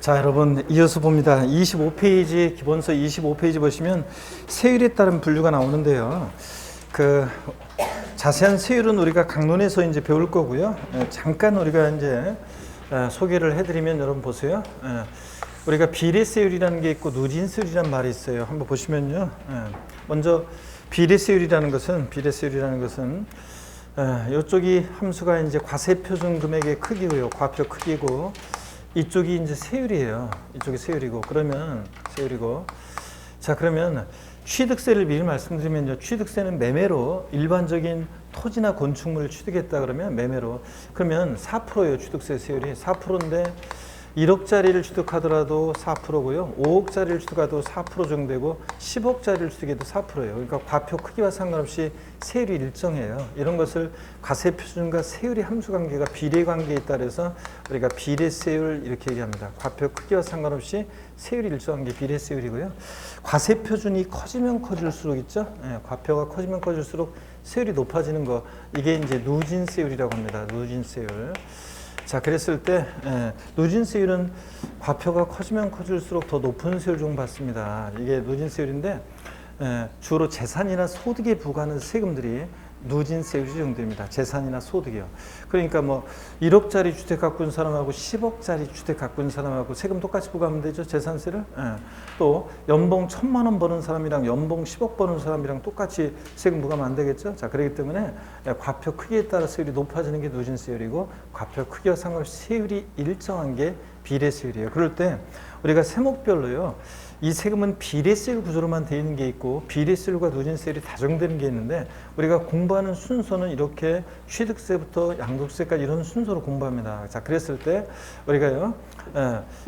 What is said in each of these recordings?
자, 여러분 이어서 봅니다. 25페이지 기본서 25페이지 보시면 세율에 따른 분류가 나오는데요. 그 자세한 세율은 우리가 강론에서 이제 배울 거고요. 잠깐 우리가 이제 소개를 해드리면 여러분 보세요. 우리가 비례세율이라는 게 있고 누진세율이라는 말이 있어요. 한번 보시면요. 먼저 비례세율이라는 것은 이쪽이 함수가 이제 과세표준 금액의 크기고요. 과표 크기고. 이쪽이 이제 세율이에요. 이쪽이 세율이고, 그러면 세율이고. 자, 그러면 취득세를 미리 말씀드리면요. 취득세는 매매로 일반적인 토지나 건축물을 취득했다 그러면 매매로. 그러면 4%예요. 취득세 세율이 4%인데 1억짜리를 취득하더라도 4%고요. 5억짜리를 취득해도 4% 정도 되고 10억짜리를 취득해도 4%예요. 그러니까 과표 크기와 상관없이 세율이 일정해요. 이런 것을 과세표준과 세율의 함수관계가 비례관계에 따라서 우리가 비례세율 이렇게 얘기합니다. 과표 크기와 상관없이 세율이 일정한 게 비례세율이고요. 과세표준이 커지면 커질수록 있죠. 과표가 커지면 커질수록 세율이 높아지는 거, 이게 이제 누진세율이라고 합니다. 누진세율. 자, 그랬을 때 누진세율은 과표가 커지면 커질수록 더 높은 세율 좀 받습니다. 이게 누진세율인데 주로 재산이나 소득에 부과하는 세금들이 누진세율이 적용됩니다. 재산이나 소득이요. 그러니까 뭐 1억짜리 주택 갖고 있는 사람하고 10억짜리 주택 갖고 있는 사람하고 세금 똑같이 부과하면 되죠. 재산세를. 또 연봉 1,000만 원 버는 사람이랑 연봉 10억 버는 사람이랑 똑같이 세금 부과하면 안 되겠죠. 자, 그렇기 때문에 과표 크기에 따라 세율이 높아지는 게 누진세율이고, 과표 크기와 상관없이 세율이 일정한 게 비례세율이에요. 그럴 때 우리가 세목별로요. 이 세금은 비례세율 구조로만 되어 있는 게 있고 비례세율과 누진세율이 다정되는 게 있는데, 우리가 공부하는 순서는 이렇게 취득세부터 양도세까지 이런 순서로 공부합니다. 자, 그랬을 때 우리가요,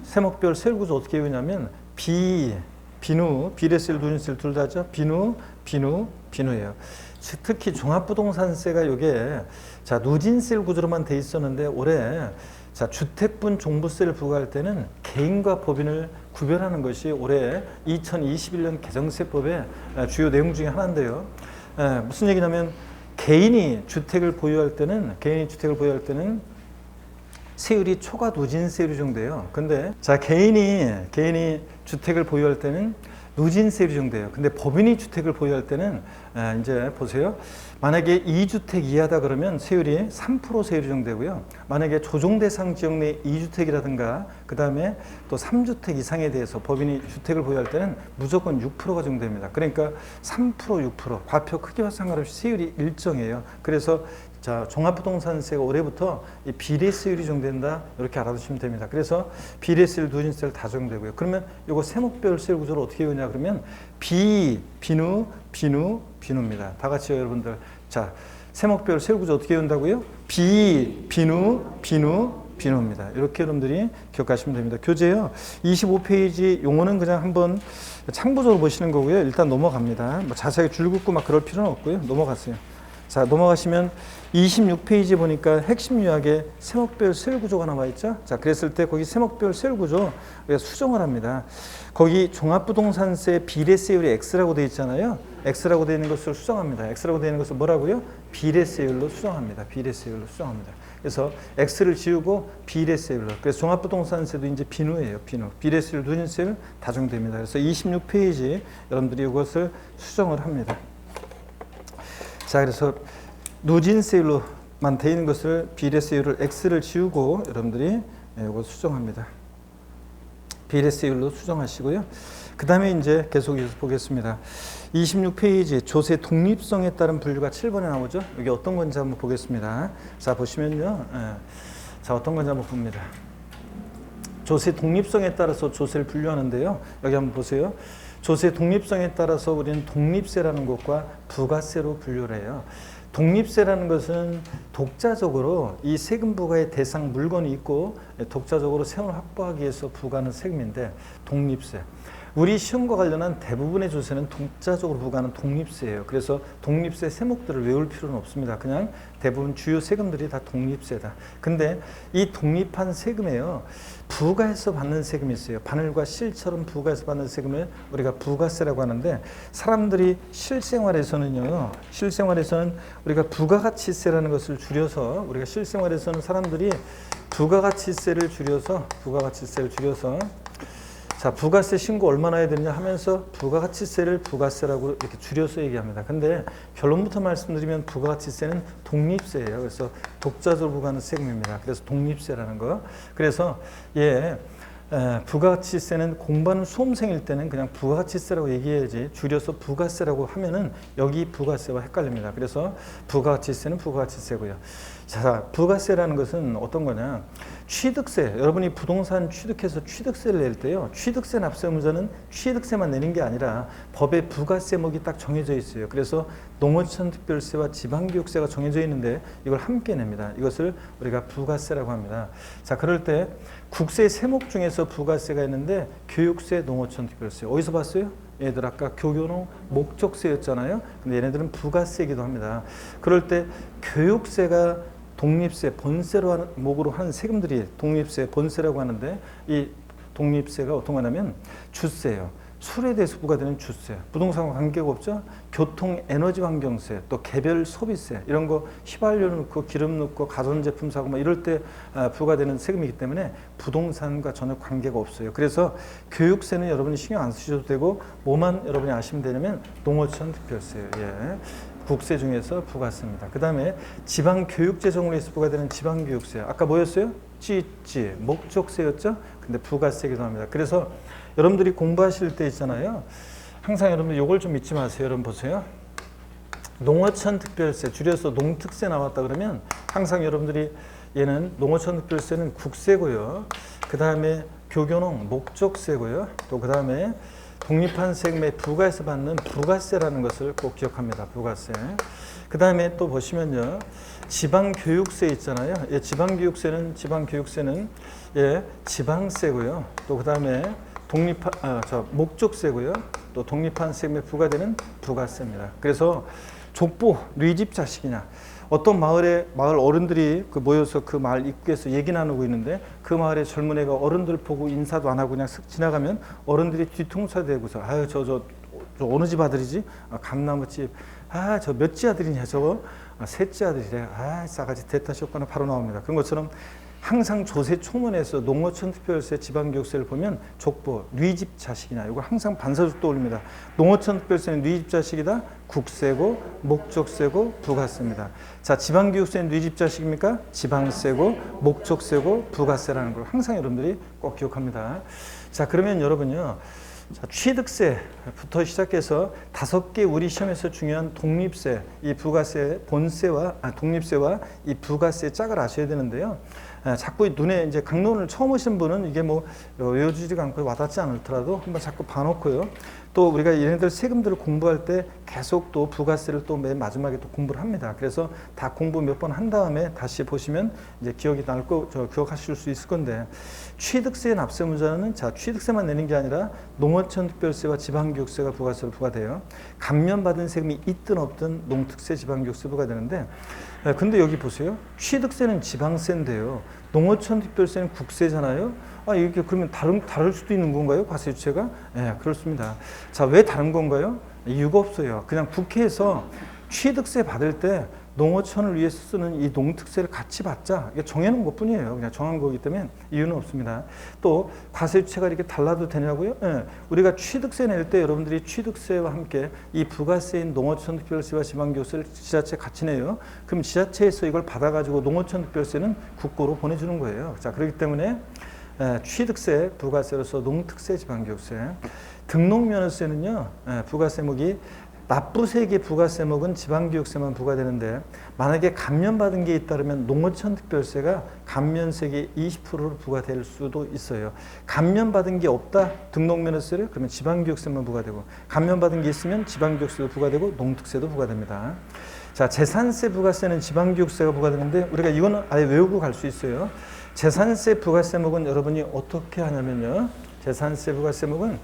세목별 세율 구조 어떻게 배우냐면 비누, 비례세율, 누진세율 둘 다죠. 비누예요. 특히 종합부동산세가 이게 자, 누진세율 구조로만 돼 있었는데 올해 자, 주택분 종부세를 부과할 때는 개인과 법인을 구별하는 것이 올해 2021년 개정세법의 주요 내용 중에 하나인데요. 무슨 얘기냐면 개인이 주택을 보유할 때는 세율이 초과 누진세율이 정도예요. 근데 자, 개인이 주택을 보유할 때는 누진세율이 정도예요. 근데 법인이 주택을 보유할 때는 이제 보세요. 만약에 2주택 이하다 그러면 세율이 3% 세율이 정도고요. 만약에 조정 대상 지역 내 2주택이라든가 그 다음에 또 3주택 이상에 대해서 법인이 주택을 보유할 때는 무조건 6%가 정도입니다. 그러니까 3%, 6% 과표 크기와 상관없이 세율이 일정해요. 그래서 자, 종합부동산세가 올해부터 이 비례세율이 적용된다, 이렇게 알아두시면 됩니다. 그래서 비례세율, 누진세율 다 적용되고요. 그러면 이거 세목별 세율 구조를 어떻게 배우냐 그러면 비누입니다. 다 같이요, 여러분들. 자, 세목별 세율 구조 어떻게 배운다고요? 비누입니다. 이렇게 여러분들이 기억하시면 됩니다. 교재요. 25페이지 용어는 그냥 한번 참고적으로 보시는 거고요. 일단 넘어갑니다. 뭐 자세하게 줄 긋고 막 그럴 필요는 없고요. 넘어갔어요. 자, 넘어가시면 26페이지 보니까 핵심 요약에 세목별 세율 구조가 나와 있죠. 자, 그랬을 때 거기 세목별 세율 구조 우리가 수정을 합니다. 거기 종합부동산세 비례세율이 X라고 되어 있잖아요. X라고 되어 있는 것을 수정합니다. X라고 되어 있는 것을 뭐라고요? 비례세율로 수정합니다. 비례세율로 수정합니다. 그래서 X를 지우고 비례세율로. 그래서 종합부동산세도 이제 비누예요. 비례세율, 누진세율 다정됩니다. 그래서 26페이지 여러분들이 이것을 수정을 합니다. 자, 그래서 누진세율로만 되어 있는 것을 비례세율을 X를 지우고 여러분들이 이거 수정합니다. 비례세율로 수정하시고요. 그 다음에 이제 계속 보겠습니다. 26페이지 조세 독립성에 따른 분류가 7번에 나오죠. 여기 어떤 건지 한번 보겠습니다. 자, 보시면요. 자, 어떤 건지 한번 봅니다. 조세 독립성에 따라서 조세를 분류하는데요. 여기 한번 보세요. 조세 독립성에 따라서 우리는 독립세라는 것과 부가세로 분류를 해요. 독립세라는 것은 독자적으로 이 세금 부과의 대상 물건이 있고 독자적으로 세금을 확보하기 위해서 부과하는 세금인데, 독립세. 우리 시험과 관련한 대부분의 조세는 독자적으로 부과하는 독립세예요. 그래서 독립세 세목들을 외울 필요는 없습니다. 그냥 대부분 주요 세금들이 다 독립세다. 근데 이 독립한 세금에요, 부가해서 받는 세금이 있어요. 바늘과 실처럼 부가해서 받는 세금을 우리가 부가세라고 하는데, 사람들이 실생활에서는 우리가 부가가치세라는 것을 줄여서 우리가 실생활에서는 사람들이 부가가치세를 줄여서 자, 부가세 신고 얼마나 해야 되느냐 하면서 부가가치세를 부가세라고 이렇게 줄여서 얘기합니다. 근데 결론부터 말씀드리면 부가가치세는 독립세예요. 그래서 독자적으로 부과하는 세금입니다. 그래서 독립세라는 거. 그래서 부가가치세는 공부하는 수험생일 때는 그냥 부가가치세라고 얘기해야지 줄여서 부가세라고 하면은 여기 부가세와 헷갈립니다. 그래서 부가가치세는 부가가치세고요. 자, 부가세라는 것은 어떤 거냐? 취득세, 여러분이 부동산 취득해서 취득세를 낼 때요. 취득세 납세 의무자는 취득세만 내는 게 아니라 법에 부가세목이 딱 정해져 있어요. 그래서 농어촌 특별세와 지방교육세가 정해져 있는데 이걸 함께 냅니다. 이것을 우리가 부가세라고 합니다. 자, 그럴 때 국세 세목 중에서 부가세가 있는데 교육세, 농어촌 특별세. 어디서 봤어요? 얘들 아까 교교농 목적세였잖아요. 근데 얘네들은 부가세이기도 합니다. 그럴 때 교육세가 독립세, 본세로 하는 목으로 하는 세금들이 독립세, 본세라고 하는데 이 독립세가 어떤 거냐면 주세예요. 술에 대해서 부과되는 주세. 부동산과 관계가 없죠. 교통, 에너지 환경세, 또 개별 소비세 이런 거 휘발유 넣고 기름 넣고 가전제품 사고 막 이럴 때 부과되는 세금이기 때문에 부동산과 전혀 관계가 없어요. 그래서 교육세는 여러분이 신경 안 쓰셔도 되고 뭐만 여러분이 아시면 되냐면 농어촌 특별세예요. 예. 국세 중에서 부가세입니다. 그 다음에 지방교육재정으로 해서 부과되는 지방교육세. 아까 뭐였어요? 찌찌, 목적세였죠? 근데 부가세이기도 합니다. 그래서 여러분들이 공부하실 때 있잖아요. 항상 여러분들 요걸 좀 잊지 마세요. 여러분 보세요. 농어촌 특별세, 줄여서 농특세 나왔다 그러면 항상 여러분들이 얘는 농어촌 특별세는 국세고요. 그 다음에 교교농 목적세고요. 또 그 다음에 독립한 세금에 부과해서 받는 부가세라는 것을 꼭 기억합니다. 부가세. 그 다음에 또 보시면요. 지방교육세 있잖아요. 예, 지방교육세는 예, 지방세고요. 또 그 다음에 목적세고요. 또 독립한 세금에 부과되는 부가세입니다. 그래서 족보, 뉘집 자식이냐. 어떤 마을 어른들이 모여서 그 마을 입구에서 얘기 나누고 있는데 그 마을의 젊은 애가 어른들 보고 인사도 안 하고 그냥 쓱 지나가면 어른들이 뒤통수에 대고서 아유 저 어느 집 아들이지? 감나무집. 저 몇째 아들이냐 저거? 셋째 아들이래. 싸가지 대타 쇼거나 바로 나옵니다. 그런 것처럼 항상 조세 총론에서 농어촌 특별세, 지방교육세를 보면 족보, 뉘집 자식이냐 이거 항상 반사적 떠올립니다. 농어촌 특별세는 뉘집 자식이다. 국세고 목적세고 부가세입니다. 자, 지방교육세는 뉘집 자식입니까? 지방세고 목적세고 부가세라는 걸 항상 여러분들이 꼭 기억합니다. 자, 그러면 여러분요. 자, 취득세부터 시작해서 5개 우리 시험에서 중요한 독립세, 이 부가세, 독립세와 이 부가세 짝을 아셔야 되는데요. 자꾸 눈에 이제 강론을 처음 오신 분은 이게 뭐 외워지지가 않고 와닿지 않더라도 한번 자꾸 봐놓고요. 또 우리가 얘네들 세금들을 공부할 때 계속 또 부가세를 또 맨 마지막에 또 공부를 합니다. 그래서 다 공부 몇 번 한 다음에 다시 보시면 이제 기억이 날 거, 기억하실 수 있을 건데 취득세 납세 의무자는 자, 취득세만 내는 게 아니라 농어촌 특별세와 지방교육세가 부가세로 부과돼요. 감면받은 세금이 있든 없든 농특세, 지방교육세 부과되는데 근데 여기 보세요. 취득세는 지방세인데요. 농어촌 특별세는 국세잖아요. 이게 그러면 다를 수도 있는 건가요? 과세 주체가? 네, 그렇습니다. 자, 왜 다른 건가요? 이유가 없어요. 그냥 국회에서 취득세 받을 때 농어촌을 위해서 쓰는 이 농특세를 같이 받자. 이게 정해놓은 것 뿐이에요. 그냥 정한 거기 때문에 이유는 없습니다. 또 과세 주체가 이렇게 달라도 되냐고요? 네. 우리가 취득세 낼 때 여러분들이 취득세와 함께 이 부가세인 농어촌 특별세와 지방교육세를 지자체에 같이 내요. 그럼 지자체에서 이걸 받아가지고 농어촌 특별세는 국고로 보내주는 거예요. 자, 그렇기 때문에 취득세, 부가세로서 농특세, 지방교육세. 등록면허세는요. 부가세목이 납부세액의 부가세목은 지방교육세만 부과되는데 만약에 감면받은 게 잇따르면 농어촌 특별세가 감면세액의 20%로 부과될 수도 있어요. 감면받은 게 없다 등록면허세를 그러면 지방교육세만 부과되고 감면받은 게 있으면 지방교육세도 부과되고 농특세도 부과됩니다. 자, 재산세 부가세는 지방교육세가 부과되는데 우리가 이거는 아예 외우고 갈 수 있어요. 재산세 부가세목은 여러분이 어떻게 하냐면요. 재산세 부가세목은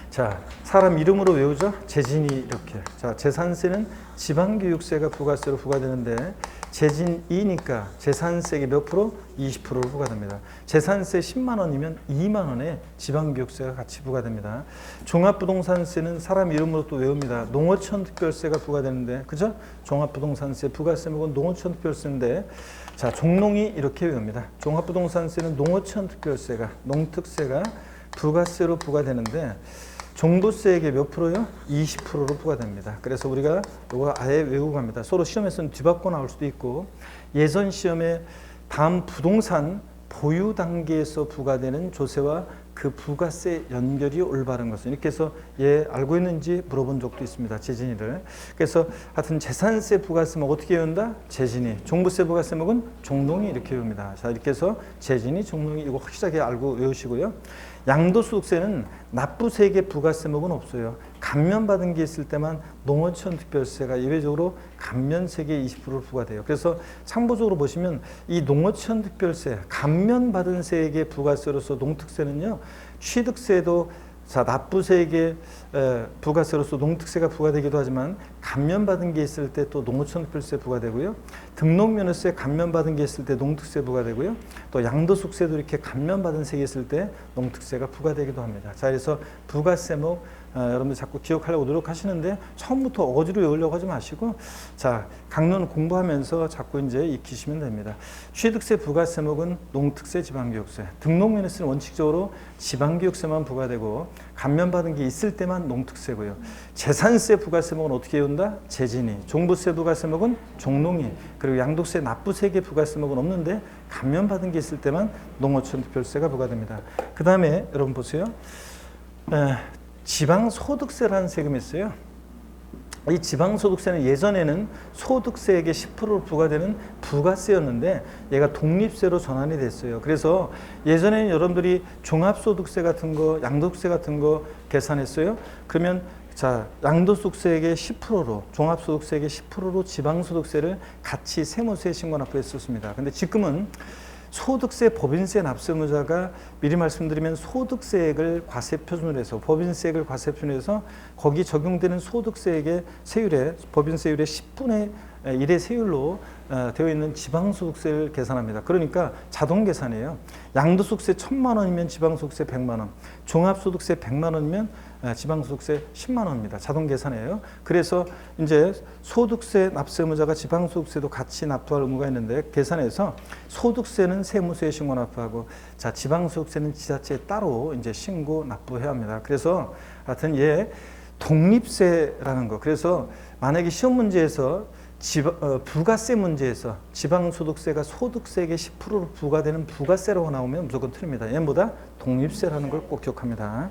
자, 사람 이름으로 외우죠? 재진이 이렇게. 자, 재산세는 지방교육세가 부가세로 부과되는데 재진이니까 재산세가 몇 프로? 20%로 부과됩니다. 재산세 10만 원이면 2만 원에 지방교육세가 같이 부과됩니다. 종합부동산세는 사람 이름으로 또 외웁니다. 농어촌특별세가 부과되는데, 그죠? 종합부동산세 부가세목은 농어촌특별세인데, 자, 종농이 이렇게 외웁니다. 종합부동산세는 농어촌특별세가, 농특세가 부가세로 부과되는데, 종부세액의 몇 프로요? 20%로 부과됩니다. 그래서 우리가 이거 아예 외우고 갑니다. 서로 시험에서는 뒤바꿔 나올 수도 있고, 예전 시험에 다음 부동산 보유 단계에서 부과되는 조세와 그 부가세 연결이 올바른 것은 이렇게 해서 알고 있는지 물어본 적도 있습니다. 재진이를. 그래서 하여튼 재산세 부가세목 어떻게 외운다? 재진이. 종부세 부가세목은 종농이 이렇게 외웁니다. 자, 이렇게 해서 재진이, 종농이 이거 확실하게 알고 외우시고요. 양도소득세는 납부세액의 부가세목은 없어요. 감면받은 게 있을 때만 농어촌특별세가 예외적으로 감면세액의 20%를 부과돼요. 그래서 참고적으로 보시면 이 농어촌특별세, 감면받은 세액의 부가세로서 농특세는요, 취득세도 자, 납부세액의 부가세로서 농특세가 부과되기도 하지만 감면받은 게 있을 때 또 농어촌특별세 부과되고요. 등록면허세 감면받은 게 있을 때 농특세 부과되고요. 또 양도소득세도 이렇게 감면받은 세액이 있을 때 농특세가 부과되기도 합니다. 자, 그래서 부가세목 여러분들 자꾸 기억하려고 노력하시는데 처음부터 어거지로 외우려고 하지 마시고, 자, 강론 공부하면서 자꾸 이제 익히시면 됩니다. 취득세 부가세목은 농특세, 지방교육세. 등록면허세는 원칙적으로 지방교육세만 부과되고 감면받은 게 있을 때만 농특세고요. 재산세 부가세목은 어떻게 외운다? 재진이. 종부세 부가세목은 종농이. 그리고 양도세 납부세액의 부가세목은 없는데 감면받은 게 있을 때만 농어촌특별세가 부과됩니다. 그 다음에 여러분 보세요. 지방소득세라는 세금이 있어요. 이 지방소득세는 예전에는 소득세액의 10%로 부과되는 부가세였는데 얘가 독립세로 전환이 됐어요. 그래서 예전에는 여러분들이 종합소득세 같은 거, 양도세 같은 거 계산했어요. 그러면 자, 양도소득세액의 10%로, 종합소득세액의 10%로 지방소득세를 같이 세무서에 신고 납부했었습니다. 근데 지금은 소득세, 법인세 납세의무자가 미리 말씀드리면 소득세액을 과세표준으로 해서 법인세액을 과세표준으로 해서 거기 적용되는 소득세액의 세율에 법인세율의 10분의 1의 세율로 되어 있는 지방소득세를 계산합니다. 그러니까 자동 계산이에요. 양도소득세 1,000만 원이면 지방소득세 100만 원, 종합소득세 100만 원이면 지방소득세 10만 원입니다. 자동 계산이에요. 그래서 이제 소득세 납세의무자가 지방소득세도 같이 납부할 의무가 있는데 계산해서 소득세는 세무서에 신고 납부하고, 자, 지방소득세는 지자체에 따로 이제 신고 납부해야 합니다. 그래서 하여튼 독립세라는 거. 그래서 만약에 시험 문제에서 부가세 문제에서 지방소득세가 소득세액의 10%로 부과되는 부가세라고 나오면 무조건 틀립니다. 얘보다 독립세라는 걸 꼭 기억합니다.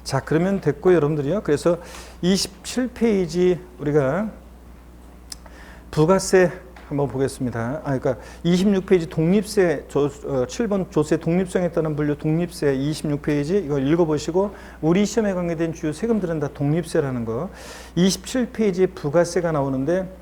자, 그러면 됐고요, 여러분들이요. 그래서 27페이지 우리가 부가세 한번 보겠습니다. 그러니까 26페이지 독립세 7번 조세 독립성에 따른 분류 독립세 26페이지 이거 읽어보시고 우리 시험에 관계된 주요 세금들은 다 독립세라는 거. 27페이지에 부가세가 나오는데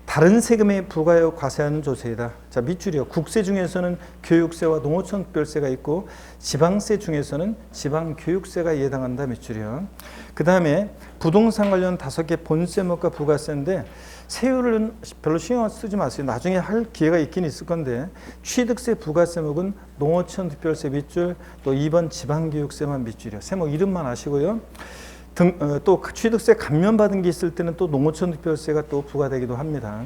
다른 세금에 부과하여 과세하는 조세이다. 자, 밑줄이요. 국세 중에서는 교육세와 농어촌특별세가 있고 지방세 중에서는 지방교육세가 예당한다. 밑줄이요. 그 다음에 부동산 관련 5개 본세목과 부가세인데 세율은 별로 신경 쓰지 마세요. 나중에 할 기회가 있긴 있을 건데 취득세 부가세목은 농어촌특별세 밑줄, 또 2번 지방교육세만 밑줄이요. 세목 이름만 아시고요. 또 취득세 감면받은 게 있을 때는 또 농어촌특별세가 또 부과되기도 합니다.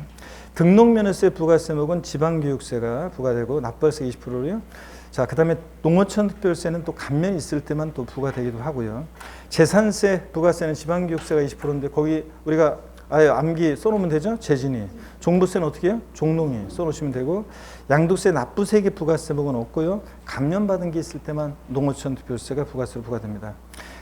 등록면허세 부가세목은 지방교육세가 부과되고 납부세 20%로요. 자, 그 다음에 농어촌특별세는 또 감면이 있을 때만 또 부과되기도 하고요. 재산세 부가세는 지방교육세가 20%인데 거기 우리가 아예 암기 써놓으면 되죠? 재진이. 종부세는 어떻게 해요? 종농이 써놓으시면 되고, 양도세 납부세액의 부가세목은 없고요. 감면받은 게 있을 때만 농어촌특별세가 부가세로 부과됩니다.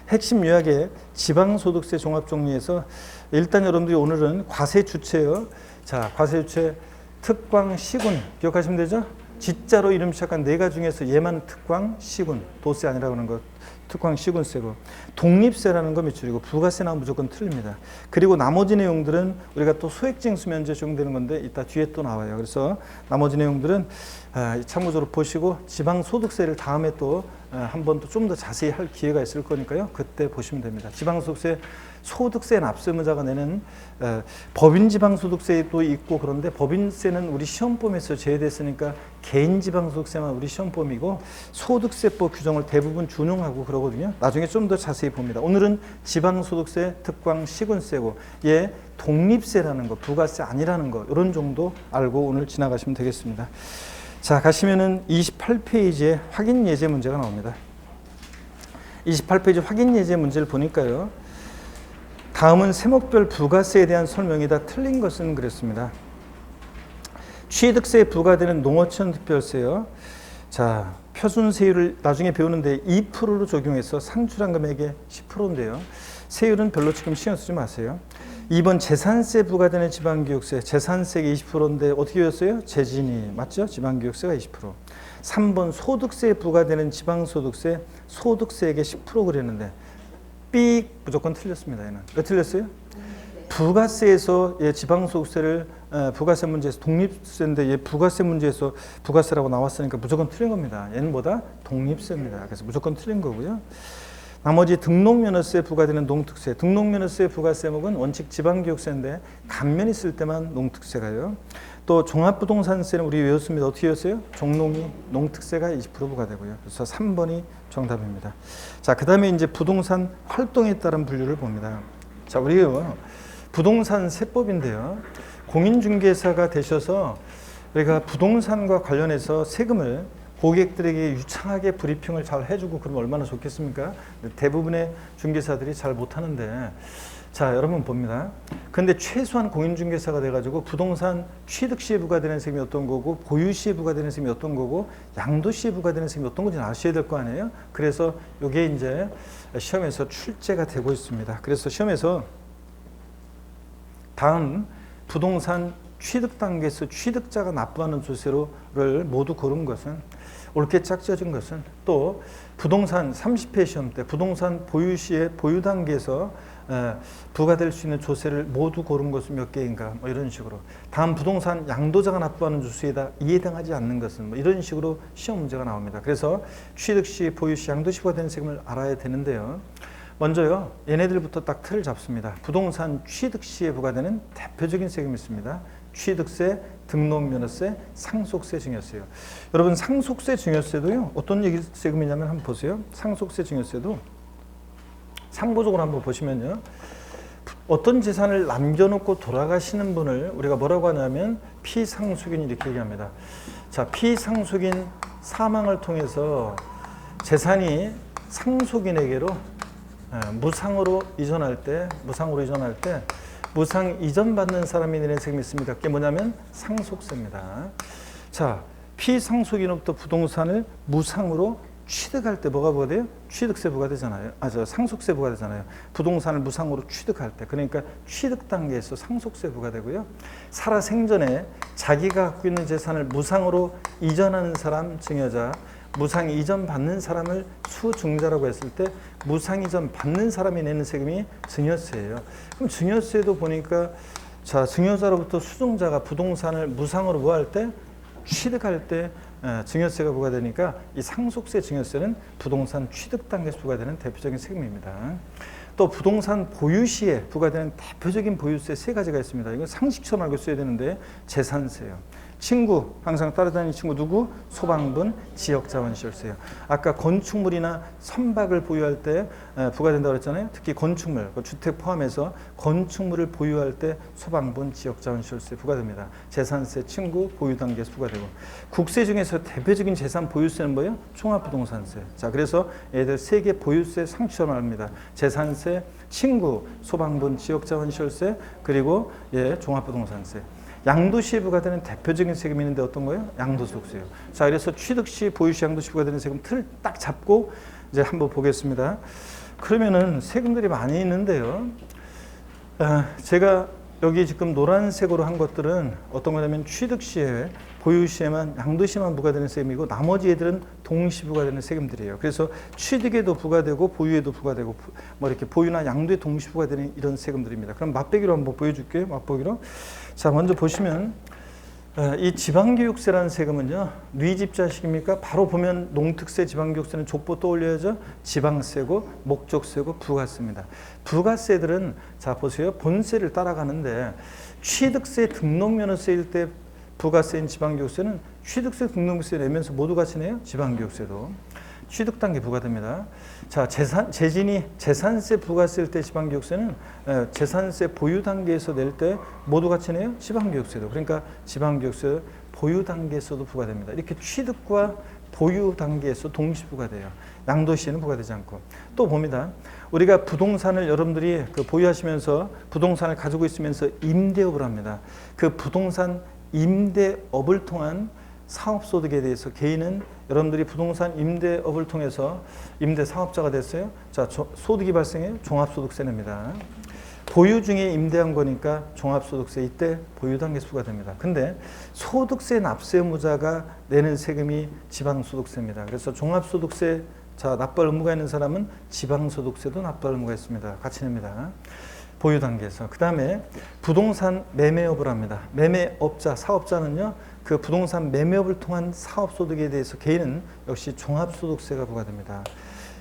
핵심 요약에 지방소득세 종합정리에서 일단 여러분들이 오늘은 과세 주체요. 자, 과세 주체 특광, 시군 기억하시면 되죠? 지자로 이름 시작한 4가지 중에서 얘만 특광, 시군, 도세 아니라고 하는 것. 특광, 시군세고 독립세라는 거 밑줄이고 부가세 나오면 무조건 틀립니다. 그리고 나머지 내용들은 우리가 또 소액징수 면제 적용되는 건데 이따 뒤에 또 나와요. 그래서 나머지 내용들은 참고적으로 보시고 지방소득세를 다음에 또 한 번 더 좀 더 자세히 할 기회가 있을 거니까요. 그때 보시면 됩니다. 지방소득세 소득세 납세의무자가 내는 법인지방소득세도 있고 그런데 법인세는 우리 시험범위에서 제외됐으니까 개인지방소득세만 우리 시험범위고 소득세법 규정을 대부분 준용하고 그러거든요. 나중에 좀 더 자세히 봅니다. 오늘은 지방소득세, 특광, 시군세고 얘 독립세라는 거, 부가세 아니라는 거 이런 정도 알고 오늘 지나가시면 되겠습니다. 자, 가시면은 28페이지에 확인 예제 문제가 나옵니다. 28페이지 확인 예제 문제를 보니까요. 다음은 세목별 부가세에 대한 설명이다. 틀린 것은 그랬습니다. 취득세에 부과되는 농어촌 특별세요. 자, 표준세율을 나중에 배우는데 2%로 적용해서 상출한 금액의 10%인데요. 세율은 별로 지금 신경 쓰지 마세요. 2번 재산세 부과되는 지방교육세, 재산세가 20%인데 어떻게 배웠어요? 재진이 맞죠? 지방교육세가 20%. 3번 소득세에 부과되는 지방소득세, 소득세액의 10% 그랬는데 삑 무조건 틀렸습니다. 얘는 왜 틀렸어요? 부가세에서 얘 지방소득세를 부가세 문제에서 독립세인데 얘 부가세 문제에서 부가세라고 나왔으니까 무조건 틀린 겁니다. 얘는 뭐다? 독립세입니다. 그래서 무조건 틀린 거고요. 나머지 등록면허세에 부과되는 농특세, 등록면허세 부가세목은 원칙 지방교육세인데 감면 있을 때만 농특세가요. 또 종합부동산세는 우리 외웠습니다. 어떻게 외웠어요? 종농이 농특세가 20% 부과되고요. 그래서 3번이 정답입니다. 자, 그 다음에 이제 부동산 활동에 따른 분류를 봅니다. 자, 우리가 부동산 세법인데요. 공인중개사가 되셔서 우리가 부동산과 관련해서 세금을 고객들에게 유창하게 브리핑을 잘 해주고 그러면 얼마나 좋겠습니까? 대부분의 중개사들이 잘 못하는데 자, 여러분 봅니다. 근데 최소한 공인중개사가 돼가지고 부동산 취득 시에 부과되는 세금이 어떤 거고 보유 시에 부과되는 세금이 어떤 거고 양도 시에 부과되는 세금이 어떤 건지 아셔야 될 거 아니에요? 그래서 이게 이제 시험에서 출제가 되고 있습니다. 그래서 시험에서 다음 부동산 취득 단계에서 취득자가 납부하는 조세를 모두 고른 것은 옳게 짝지어진 것은 또 부동산 30회 시험 때 부동산 보유 시에 보유 단계에서 부과될 수 있는 조세를 모두 고른 것은 몇 개인가 뭐 이런 식으로 다음 부동산 양도자가 납부하는 조세에다 해당하지 않는 것은 뭐 이런 식으로 시험 문제가 나옵니다. 그래서 취득 시, 보유 시, 양도 시 부과되는 세금을 알아야 되는데요. 먼저요, 얘네들부터 딱 틀을 잡습니다. 부동산 취득 시에 부과되는 대표적인 세금이 있습니다. 취득세, 등록면허세, 상속세, 증여세요. 여러분 상속세, 증여세도요. 어떤 세금이냐면 한번 보세요. 상속세, 증여세도 상부적으로 한번 보시면요. 어떤 재산을 남겨놓고 돌아가시는 분을 우리가 뭐라고 하냐면 피상속인 이렇게 얘기합니다. 자, 피상속인 사망을 통해서 재산이 상속인에게로 무상으로 이전할 때 무상 이전 받는 사람이 내는 세금이 있습니다. 그게 뭐냐면 상속세입니다. 자, 피상속인으로부터 부동산을 무상으로 취득할 때 뭐가 부과돼요? 취득세 부과되잖아요. 상속세 부과되잖아요. 부동산을 무상으로 취득할 때. 그러니까 취득 단계에서 상속세 부과되고요. 살아 생전에 자기가 갖고 있는 재산을 무상으로 이전하는 사람 증여자, 무상 이전 받는 사람을 수증자라고 했을 때 무상 이전 받는 사람이 내는 세금이 증여세예요. 그럼 증여세도 보니까 자, 증여자로부터 수증자가 부동산을 무상으로 뭐 할 때? 취득할 때 증여세가 부과되니까 이 상속세, 증여세는 부동산 취득 단계에서 부과되는 대표적인 세금입니다. 또 부동산 보유 시에 부과되는 대표적인 보유세 세 가지가 있습니다. 이건 상식처럼 알고 써야 되는데 재산세요. 친구, 항상 따라다니는 친구 누구? 소방분, 지역자원시설세요. 아까 건축물이나 선박을 보유할 때 부과된다고 그랬잖아요. 특히 건축물, 주택 포함해서 건축물을 보유할 때 소방분, 지역자원시설세 부과됩니다. 재산세, 친구, 보유 단계에서 부과되고. 국세 중에서 대표적인 재산 보유세는 뭐예요? 종합부동산세. 자, 그래서 얘들 세 개 보유세 상식처럼 합니다. 재산세, 친구, 소방분, 지역자원시설세, 그리고 종합부동산세. 양도시에 부과되는 대표적인 세금이 있는데 어떤 거예요? 양도소득세요. 자, 그래서 취득시, 보유시, 양도시 부과되는 세금 틀 딱 잡고 이제 한번 보겠습니다. 그러면은 세금들이 많이 있는데요. 제가 여기 지금 노란색으로 한 것들은 어떤 거냐면 취득시에, 보유시에만, 양도시에만 부과되는 세금이고 나머지 애들은 동시 부과되는 세금들이에요. 그래서 취득에도 부과되고 보유에도 부과되고 뭐 이렇게 보유나 양도에 동시 부과되는 이런 세금들입니다. 그럼 맛배기로 한번 보여줄게요. 맛보기로. 자, 먼저 보시면 이 지방교육세라는 세금은요, 뉘집자식입니까? 바로 보면 농특세, 지방교육세는 족보 떠올려야죠. 지방세고, 목적세고, 부가세입니다. 부가세들은 자 보세요, 본세를 따라가는데 취득세, 등록면허세일 때 부가세인 지방교육세는 취득세, 등록세 내면서 모두 같이 내요. 지방교육세도 취득 단계 부과됩니다. 자, 재산세 부가세일 때 지방교육세는 재산세 보유 단계에서 낼 때 모두 같이 내요. 지방교육세도. 그러니까 지방교육세 보유 단계에서도 부과됩니다. 이렇게 취득과 보유 단계에서 동시 부과돼요. 양도시에는 부과되지 않고. 또 봅니다. 우리가 부동산을 여러분들이 보유하시면서 부동산을 가지고 있으면서 임대업을 합니다. 그 부동산 임대업을 통한 사업소득에 대해서 개인은 여러분들이 부동산 임대업을 통해서 임대 사업자가 됐어요. 자, 소득이 발생해요. 종합소득세 냅니다. 보유 중에 임대한 거니까 종합소득세 이때 보유 단계에서 부과됩니다. 근데 소득세 납세 의무자가 내는 세금이 지방소득세입니다. 그래서 종합소득세 자 납부할 의무가 있는 사람은 지방소득세도 납부할 의무가 있습니다. 같이 냅니다. 보유 단계에서. 그 다음에 부동산 매매업을 합니다. 매매업자, 사업자는요, 그 부동산 매매업을 통한 사업소득에 대해서 개인은 역시 종합소득세가 부과됩니다.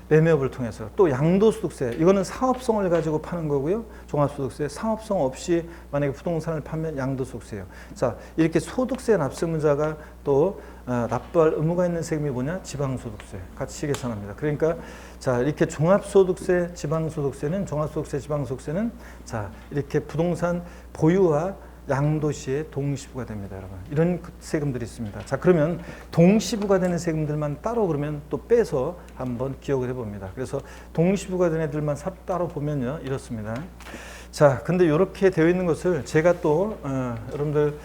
매매업을 통해서. 또 양도소득세, 이거는 사업성을 가지고 파는 거고요. 종합소득세, 사업성 없이 만약에 부동산을 팔면 양도소득세예요. 자, 이렇게 소득세 납세문자가 또 납부할 의무가 있는 세금이 뭐냐? 지방소득세. 같이 계산합니다. 그러니까 자, 이렇게 종합소득세, 지방소득세는 종합소득세, 지방소득세는 자, 이렇게 부동산 보유와 양도시에 동시부가 됩니다, 여러분. 이런 세금들이 있습니다. 자, 그러면 동시부가 되는 세금들만 따로 그러면 또 빼서 한번 기억을 해봅니다. 그래서 동시부가 되는 애들만 따로 보면요, 이렇습니다. 자, 근데 이렇게 되어 있는 것을 제가 또 여러분들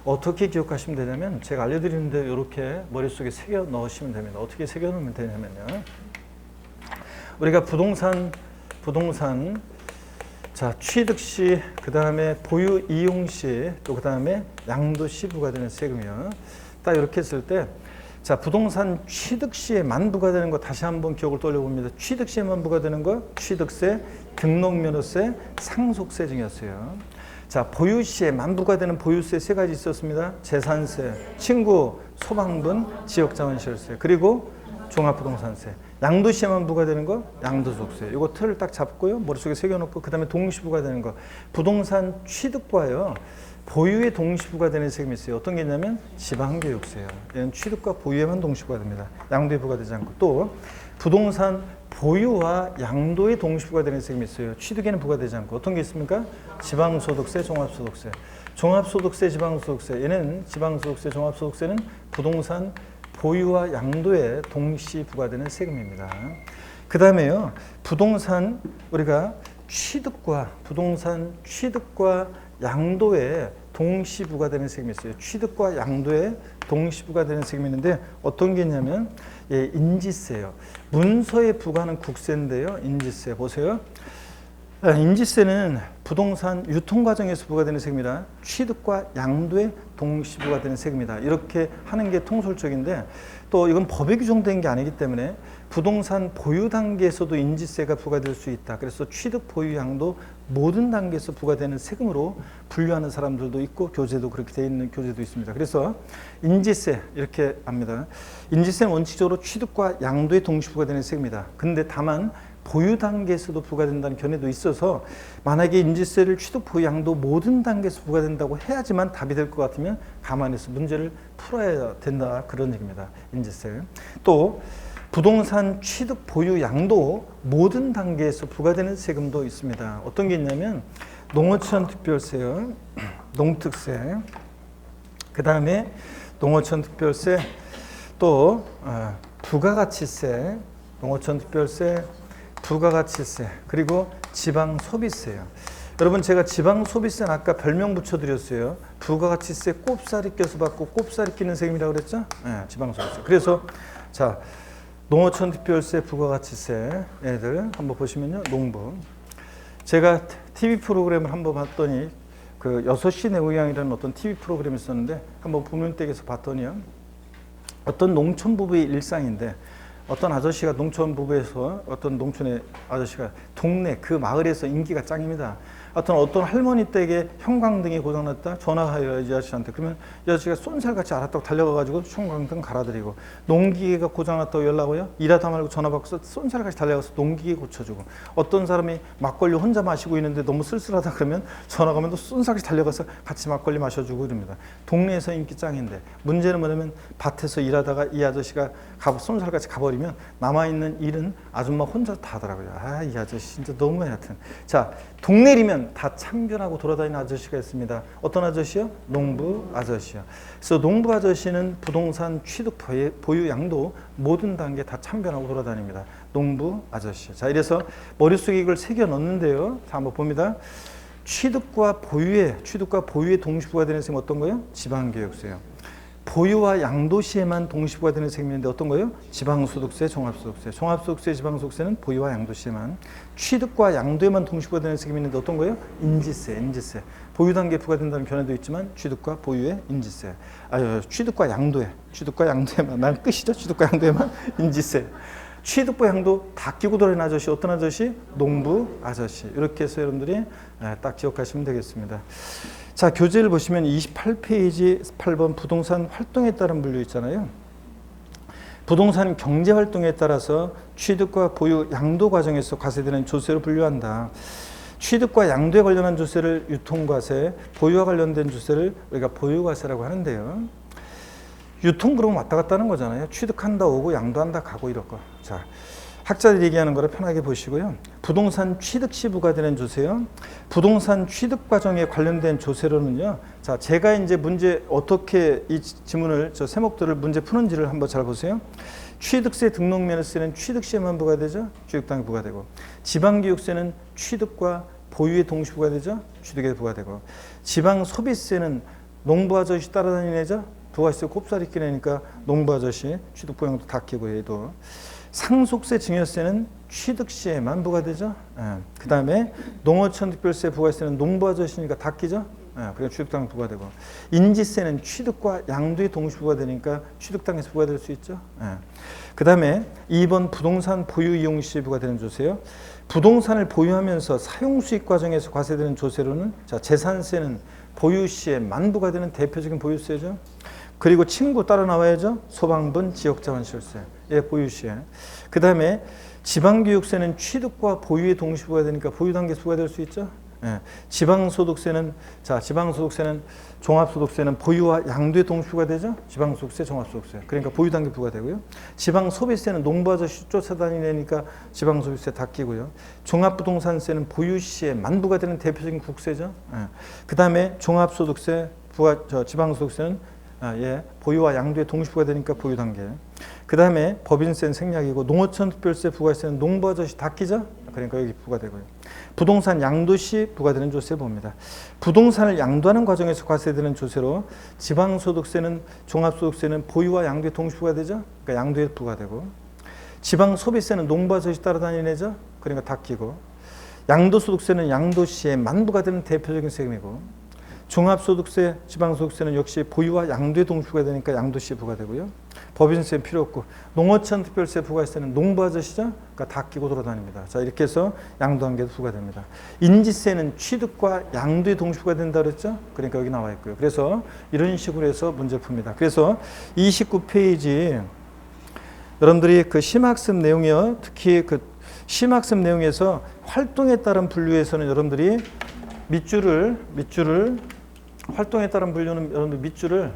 어떻게 기억하시면 되냐면 제가 알려드리는데 이렇게 머릿속에 새겨 넣으시면 됩니다. 어떻게 새겨 넣으면 되냐면요, 우리가 부동산 자, 취득 시, 그 다음에 보유 이용 시, 또 그 다음에 양도 시 부과되는 세금이요. 딱 이렇게 했을 때, 자, 부동산 취득 시에만 부과되는 거 다시 한번 기억을 떠올려봅니다. 취득 시에만 부과되는 거, 취득세, 등록면허세, 상속세 중이었어요. 자, 보유 시에만 부과되는 보유세 세 가지 있었습니다. 재산세, 친구, 소방분, 지역자원시설세, 그리고 종합부동산세. 양도시에만 부과되는 거 양도소득세. 이거 틀을 딱 잡고요, 머릿속에 새겨놓고 그 다음에 동시부가 되는 거 부동산 취득과요 보유에 동시부가 되는 세금이 있어요. 어떤 게 있냐면 지방교육세예요. 얘는 취득과 보유에만 동시부가 됩니다. 양도에 부과되지 않고. 또 부동산 보유와 양도에 동시부가 되는 세금이 있어요. 취득에는 부과되지 않고. 어떤 게 있습니까? 지방소득세, 종합소득세. 종합소득세, 지방소득세. 얘는 지방소득세, 종합소득세는 부동산 보유와 양도에 동시 부과되는 세금입니다. 그 다음에요, 부동산 우리가 부동산 취득과 양도에 동시 부과되는 세금이 있어요. 취득과 양도에 동시 부과되는 세금이 있는데 어떤 게 있냐면 예, 인지세예요. 문서에 부과하는 국세인데요, 인지세 보세요. 인지세는 부동산 유통 과정에서 부과되는 세금이다. 취득과 양도에 동시 부과되는 세금이다. 이렇게 하는 게 통솔적인데 또 이건 법에 규정된 게 아니기 때문에 부동산 보유 단계에서도 인지세가 부과될 수 있다. 그래서 취득, 보유, 양도 모든 단계에서 부과되는 세금으로 분류하는 사람들도 있고 교재도 그렇게 되어 있는 교재도 있습니다. 그래서 인지세 이렇게 합니다. 인지세는 원칙적으로 취득과 양도에 동시 부과되는 세금이다. 근데 다만 보유 단계에서도 부과된다는 견해도 있어서 만약에 인지세를 취득, 보유, 양도 모든 단계에서 부과된다고 해야지만 답이 될 것 같으면 가만히 있어 문제를 풀어야 된다, 그런 얘기입니다. 인지세. 또 부동산 취득, 보유, 양도 모든 단계에서 부과되는 세금도 있습니다. 어떤 게 있냐면 농어촌 특별세요, 농특세, 그 다음에 농어촌 특별세, 또 부가가치세, 농어촌 특별세, 부가가치세, 그리고 지방소비세예요. 여러분 제가 지방소비세는 아까 별명 붙여드렸어요. 부가가치세 꼽사리 껴서 받고 꼽사리 끼는 세금이라고 그랬죠? 네, 지방소비세. 그래서 자, 농어촌 특별세, 부가가치세 애들 한번 보시면요, 농부. 제가 TV 프로그램을 한번 봤더니 그 6시 내 고향이라는 어떤 TV 프로그램이 있었는데 한번 부문댁에서 봤더니요, 어떤 농촌 부부의 일상인데 어떤 아저씨가 농촌 부부에서 어떤 농촌의 아저씨가 동네 그 마을에서 인기가 짱입니다. 하여튼 어떤 할머니 댁에 형광등이 고장났다 전화하여 이 아저씨한테. 그러면 이 아저씨가 쏜살같이 알았다고 달려가가지고 형광등 갈아드리고, 농기계가 고장났다고 연락해요. 일하다 말고 전화 받고서 쏜살같이 달려가서 농기계 고쳐주고, 어떤 사람이 막걸리 혼자 마시고 있는데 너무 쓸쓸하다 그러면 전화 가면 또 쏜살같이 달려가서 같이 막걸리 마셔주고 이럽니다. 동네에서 인기 짱인데, 문제는 뭐냐면 밭에서 일하다가 이 아저씨가 쏜살같이 가버리면 남아있는 일은 아줌마 혼자 다 하더라고요. 아, 이 아저씨 진짜 너무해. 하여튼 자, 동네리면 다 참견하고 돌아다니는 아저씨가 있습니다. 어떤 아저씨요? 농부 아저씨요. 그래서 농부 아저씨는 부동산 취득 보유 양도 모든 단계 다 참견하고 돌아다닙니다. 농부 아저씨. 자, 이래서 머릿속에 이걸 새겨 넣는데요. 자, 한번 봅니다. 취득과 보유의 동시부가 되는 셈은 어떤 거예요? 지방교육세요. 보유와 양도시에만 동시부가 되는 셈인데 어떤 거예요? 지방소득세, 종합소득세. 종합소득세, 지방소득세는 보유와 양도시에만. 취득과 양도에만 동시부가 되는 셈이 있는데 어떤 거예요? 인지세. 보유 단계에 부과된다는 견해도 있지만 취득과 보유의 인지세. 취득과 양도에만. 난 끝이죠. 취득과 양도에만 인지세. 취득과 양도 다 끼고 돌아다니는 아저씨, 어떤 아저씨? 농부 아저씨. 이렇게 해서 여러분들이 딱 기억하시면 되겠습니다. 자, 교재를 보시면 28페이지 8번 부동산 활동에 따른 분류 있잖아요. 부동산 경제 활동에 따라서 취득과 보유, 양도 과정에서 과세되는 조세로 분류한다. 취득과 양도에 관련한 조세를 유통과세, 보유와 관련된 조세를 우리가 보유과세라고 하는데요. 유통 그러면 왔다 갔다 하는 거잖아요. 취득한다 오고 양도한다 가고 이럴 거. 자, 학자들이 얘기하는 거를 편하게 보시고요. 부동산 취득 시 부과되는 조세요. 부동산 취득 과정에 관련된 조세로는요. 자, 제가 이제 문제 어떻게 이 지문을 저 세목들을 문제 푸는지를 한번 잘 보세요. 취득세 등록면허세는 취득 시에만 부과되죠. 취득당에 부과되고, 지방교육세는 취득과 보유에 동시 부과되죠. 취득에 부과되고, 지방소비세는 농부 아저씨 따라다니는 애죠. 부가세 곱살이 끼내니까 농부 아저씨 취득 보양도 다 끼고 얘도. 상속세 증여세는 취득 시에만 부과되죠. 그 다음에 농어촌 특별세 부가세는 농부 아저씨니까 다 끼죠. 그러니까 취득당에 부과되고, 인지세는 취득과 양도에 동시 부과되니까 취득당에서 부과될 수 있죠. 그 다음에 2번 부동산 보유 이용 시에 부과되는 조세요. 부동산을 보유하면서 사용 수익 과정에서 과세되는 조세로는 자, 재산세는 보유 시에만 부과되는 대표적인 보유세죠. 그리고 친구 따라 나와야죠. 소방분, 지역자원시설세. 예, 보유시에. 그 다음에 지방교육세는 취득과 보유에 동시 부과되니까 보유 단계에서 부과될 수 있죠. 예. 지방소득세는 종합소득세는 보유와 양도에 동시 부과되죠. 지방소득세, 종합소득세. 그러니까 보유 단계 부과되고요. 지방소비세는 농부 아저씨 쫓아다니니까 지방소비세 다 끼고요. 종합부동산세는 보유시에만 부과되는 대표적인 국세죠. 예. 그 다음에 종합소득세, 지방소득세는 보유와 양도에 동시 부과되니까 보유 단계. 그 다음에 법인세는 생략이고, 농어촌 특별세 부과세는 농부 아저씨 다 끼죠. 그러니까 여기 부과되고요. 부동산 양도 시 부과되는 조세 봅니다. 부동산을 양도하는 과정에서 과세되는 조세로 지방소득세는 종합소득세는 보유와 양도에 동시 부과되죠. 그러니까 양도에 부과되고, 지방소비세는 농부 아저씨 따라다니는 애죠. 그러니까 다 끼고, 양도소득세는 양도시에만 부과되는 대표적인 세금이고, 종합소득세, 지방소득세는 역시 보유와 양도에 동시 부과되니까 양도시에 부과되고요. 법인세는 필요 없고, 농어촌 특별세 부과세는 농부 아저씨죠. 그러니까 다 끼고 돌아다닙니다. 자, 이렇게 해서 양도 한개도 부과됩니다. 인지세는 취득과 양도에 동시 부과된다 그랬죠. 그러니까 여기 나와 있고요. 그래서 이런 식으로 해서 문제 풉니다. 그래서 29페이지 여러분들이 그 심학습 내용이요. 특히 그 심학습 내용에서 활동에 따른 분류에서는 여러분들이 활동에 따른 분류는 여러분들 밑줄을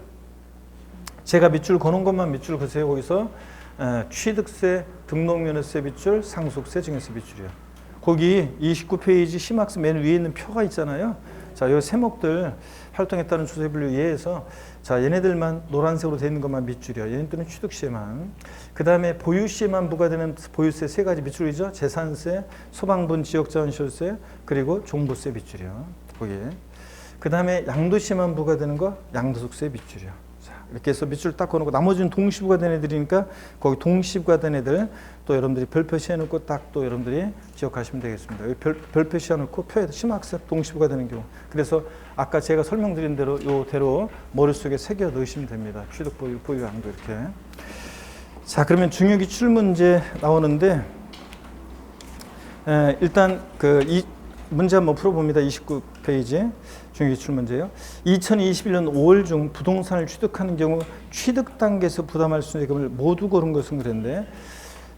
제가 밑줄 거는 것만 밑줄 그세요. 거기서 취득세, 등록면허세 밑줄, 상속세, 증여세 밑줄이요. 거기 29페이지 심학습 맨 위에 있는 표가 있잖아요. 자, 이 세목들 활동에 따른 조세 분류 이해해서 자, 얘네들만 노란색으로 되어 있는 것만 밑줄이요. 얘네들은 취득시에만. 그 다음에 보유시에만 부과되는 보유세 세 가지 밑줄이죠. 재산세, 소방분, 지역자원시설세, 그리고 종부세 밑줄이요. 거기. 그 다음에 양도시에만 부과되는 거 양도소득세 밑줄이요. 자, 이렇게 해서 밑줄 딱 거놓고 나머지는 동시부과된 애들이니까 거기 동시부과된 애들 또 여러분들이 별표시 해놓고 딱 또 여러분들이 기억하시면 되겠습니다. 여기 별표시 해놓고 표에다 심학습 동시부과되는 경우. 그래서 아까 제가 설명드린 대로 요대로 머릿속에 새겨 넣으시면 됩니다. 취득, 보유, 양도 이렇게. 자, 그러면 중요기출 문제 나오는데 일단 문제 한번 풀어봅니다. 29페이지 중요기출 문제예요. 2021년 5월 중 부동산을 취득하는 경우 취득 단계에서 부담할 수 있는 세금을 모두 고른 것은 그랬는데,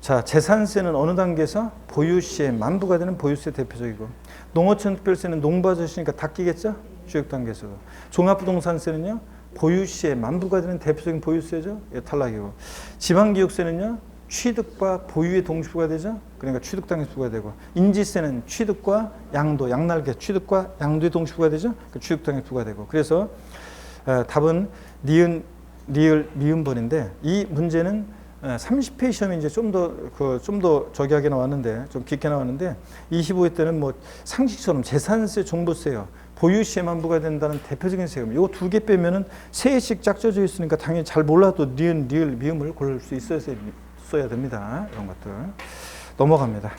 자, 재산세는 어느 단계에서? 보유시에 만부가 되는 보유세 대표적이고, 농어촌 특별세는 농부가 졌으니까 다 끼겠죠? 취득 단계에서. 종합부동산세는요, 보유시에 만부가 되는 대표적인 보유세죠? 예, 탈락이고. 지방기업세는요, 취득과 보유의 동시부가 되죠? 그러니까 취득 단계에서 부과되고, 인지세는 취득과 양도, 양날개, 취득과 양도의 동시부가 되죠? 그 취득 단계에서 부과되고. 그래서 답은 니은, 리을, 미음번인데, 이 문제는 30회 시험이 이제 좀 더 저기하게 나왔는데, 좀 깊게 나왔는데, 25회 때는 뭐 상식처럼 재산세, 종부세요. 보유시에만 부과된다는 대표적인 세금. 이거 두 개 빼면은 세 개씩 짝져져 있으니까 당연히 잘 몰라도 니은, 리을, 미음을 고를 수 있어야 됩니다. 이런 것들. 넘어갑니다.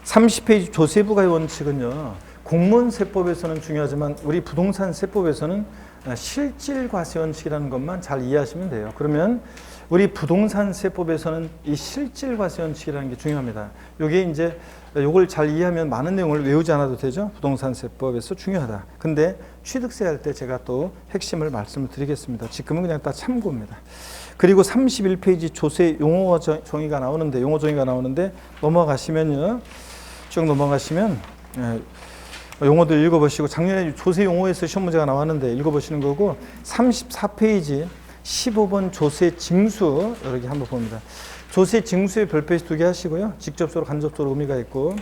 30페이지 조세부과의 원칙은요, 공무원세법에서는 중요하지만 우리 부동산 세법에서는 실질과세 원칙이라는 것만 잘 이해하시면 돼요. 그러면 우리 부동산 세법에서는 이 실질과세 원칙이라는 게 중요합니다. 이게 이제 요걸 잘 이해하면 많은 내용을 외우지 않아도 되죠. 부동산 세법에서 중요하다. 근데 취득세 할 때 제가 또 핵심을 말씀을 드리겠습니다. 지금은 그냥 딱 참고입니다. 그리고 31페이지 조세 용어 정의가 나오는데 넘어가시면요. 쭉 넘어가시면 용어들 읽어보시고, 작년에 조세 용어에서 시험 문제가 나왔는데 읽어보시는 거고, 34페이지 15번 조세 징수 여기 한번 봅니다. 조세 징수의 별표에서 2개 하시고요. 직접적으로 간접적으로 의미가 있고.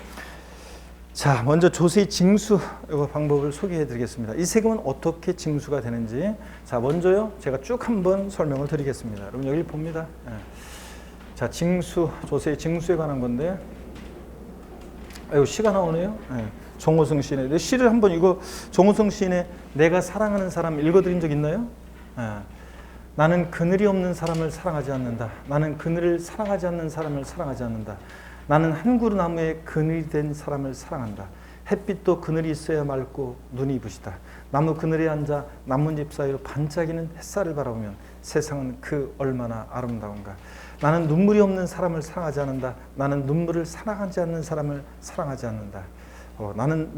자, 먼저 조세 징수 방법을 소개해 드리겠습니다. 이 세금은 어떻게 징수가 되는지. 자, 먼저요, 제가 쭉 한번 설명을 드리겠습니다. 여러분 여기 봅니다. 자, 징수, 조세 징수에 관한 건데, 아이고, 시가 나오네요. 정호성 시인의 시를 한번 이거 정호성 시인의 내가 사랑하는 사람 읽어드린 적 있나요? 나는 그늘이 없는 사람을 사랑하지 않는다. 나는 그늘을 사랑하지 않는 사람을 사랑하지 않는다. 나는 한 그루 나무에 그늘이 된 사람을 사랑한다. 햇빛도 그늘이 있어야 맑고 눈이 부시다. 나무 그늘에 앉아 나뭇잎 사이로 반짝이는 햇살을 바라보면 세상은 그 얼마나 아름다운가. 나는 눈물이 없는 사람을 사랑하지 않는다. 나는 눈물을 사랑하지 않는 사람을 사랑하지 않는다. 나는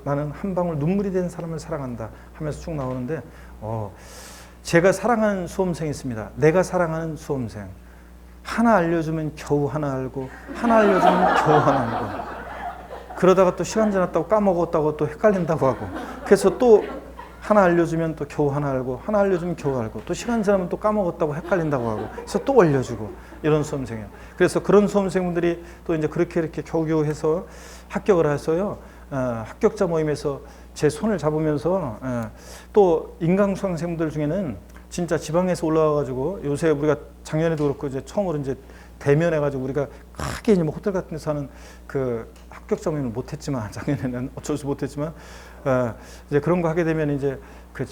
나는 한 방울 눈물이 된 사람을 사랑한다 하면서 쭉 나오는데, 제가 사랑하는 수험생이 있습니다. 내가 사랑하는 수험생. 하나 알려주면 겨우 하나 알고, 하나 알려주면 겨우 하나 알고, 그러다가 또 시간 지났다고 까먹었다고 또 헷갈린다고 하고, 그래서 또 하나 알려주면 또 겨우 하나 알고, 하나 알려주면 겨우 알고, 또 시간 지나면 또 까먹었다고 헷갈린다고 하고, 그래서 또 알려주고, 이런 수험생이에요. 그래서 그런 수험생분들이 또 이제 그렇게 겨우겨우 해서 합격을 해서요, 합격자 모임에서 제 손을 잡으면서, 또 인강수강생분들 중에는 진짜 지방에서 올라와가지고, 요새 우리가 작년에도 그렇고 이제 처음으로 이제 대면해가지고 우리가 크게 이제 뭐 호텔 같은 데서 하는 그 합격자 모임을 못했지만, 작년에는 어쩔 수 못했지만, 이제 그런 거 하게 되면 이제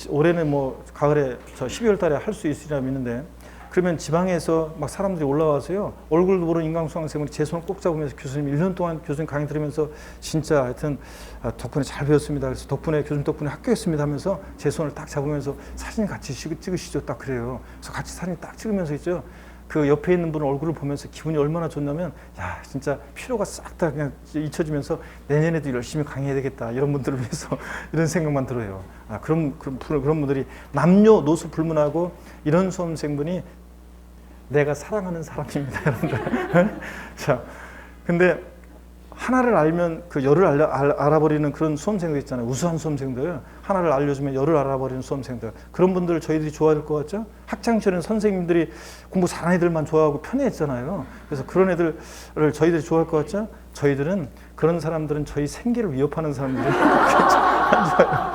올해는 뭐 가을에 저 12월 달에 할 수 있으리라 믿는데, 그러면 지방에서 막 사람들이 올라와서요, 얼굴도 모르는 인강수강생들이 제 손을 꼭 잡으면서 교수님 1년 동안 교수님 강의 들으면서 진짜 하여튼 덕분에 잘 배웠습니다. 그래서 덕분에 교수님 덕분에 합격했습니다 하면서 제 손을 딱 잡으면서 사진 같이 찍으시죠. 딱 그래요. 그래서 같이 사진 딱 찍으면서 있죠. 그 옆에 있는 분 얼굴을 보면서 기분이 얼마나 좋냐면, 야, 진짜 피로가 싹 다 그냥 잊혀지면서 내년에도 열심히 강의해야 되겠다. 이런 분들을 위해서 이런 생각만 들어요. 그런 분들이 남녀노소 불문하고 이런 수험생분이 내가 사랑하는 사람입니다, 여러분들. 자, 근데 하나를 알면 그 열을 알아버리는 그런 수험생들 있잖아요. 우수한 수험생들. 하나를 알려주면 열을 알아버리는 수험생들. 그런 분들을 저희들이 좋아할 것 같죠? 학창시절에는 선생님들이 공부 잘하는 애들만 좋아하고 편애했잖아요. 그래서 그런 애들을 저희들이 좋아할 것 같죠? 그런 사람들은 저희 생계를 위협하는 사람들이 안 좋아요.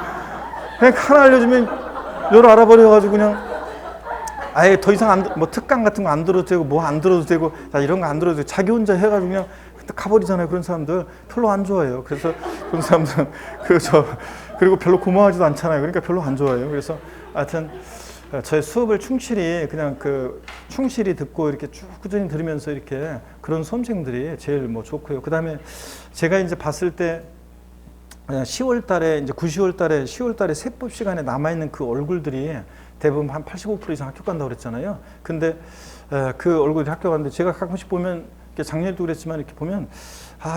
그냥 하나 알려주면 열을 알아버려가지고 그냥 아예 더 이상 뭐 특강 같은 거 안 들어도 되고 뭐 안 들어도 되고, 야, 이런 거 안 들어도 되고 자기 혼자 해가지고 그냥 가버리잖아요. 그런 사람들 별로 안 좋아해요. 그래서 그런 사람들은 그리고 별로 고마워하지도 않잖아요. 그러니까 별로 안 좋아해요. 그래서 하여튼 저의 수업을 충실히 듣고 이렇게 쭉 꾸준히 들으면서 이렇게 그런 수험생들이 제일 뭐 좋고요. 그 다음에 제가 이제 봤을 때 10월 달에 이제 10월 달에 세법 시간에 남아있는 그 얼굴들이 대부분 한 85% 이상 합격 간다고 그랬잖아요. 근데 그 얼굴이 합격 갔는데 제가 가끔씩 보면 작년에도 그랬지만 이렇게 보면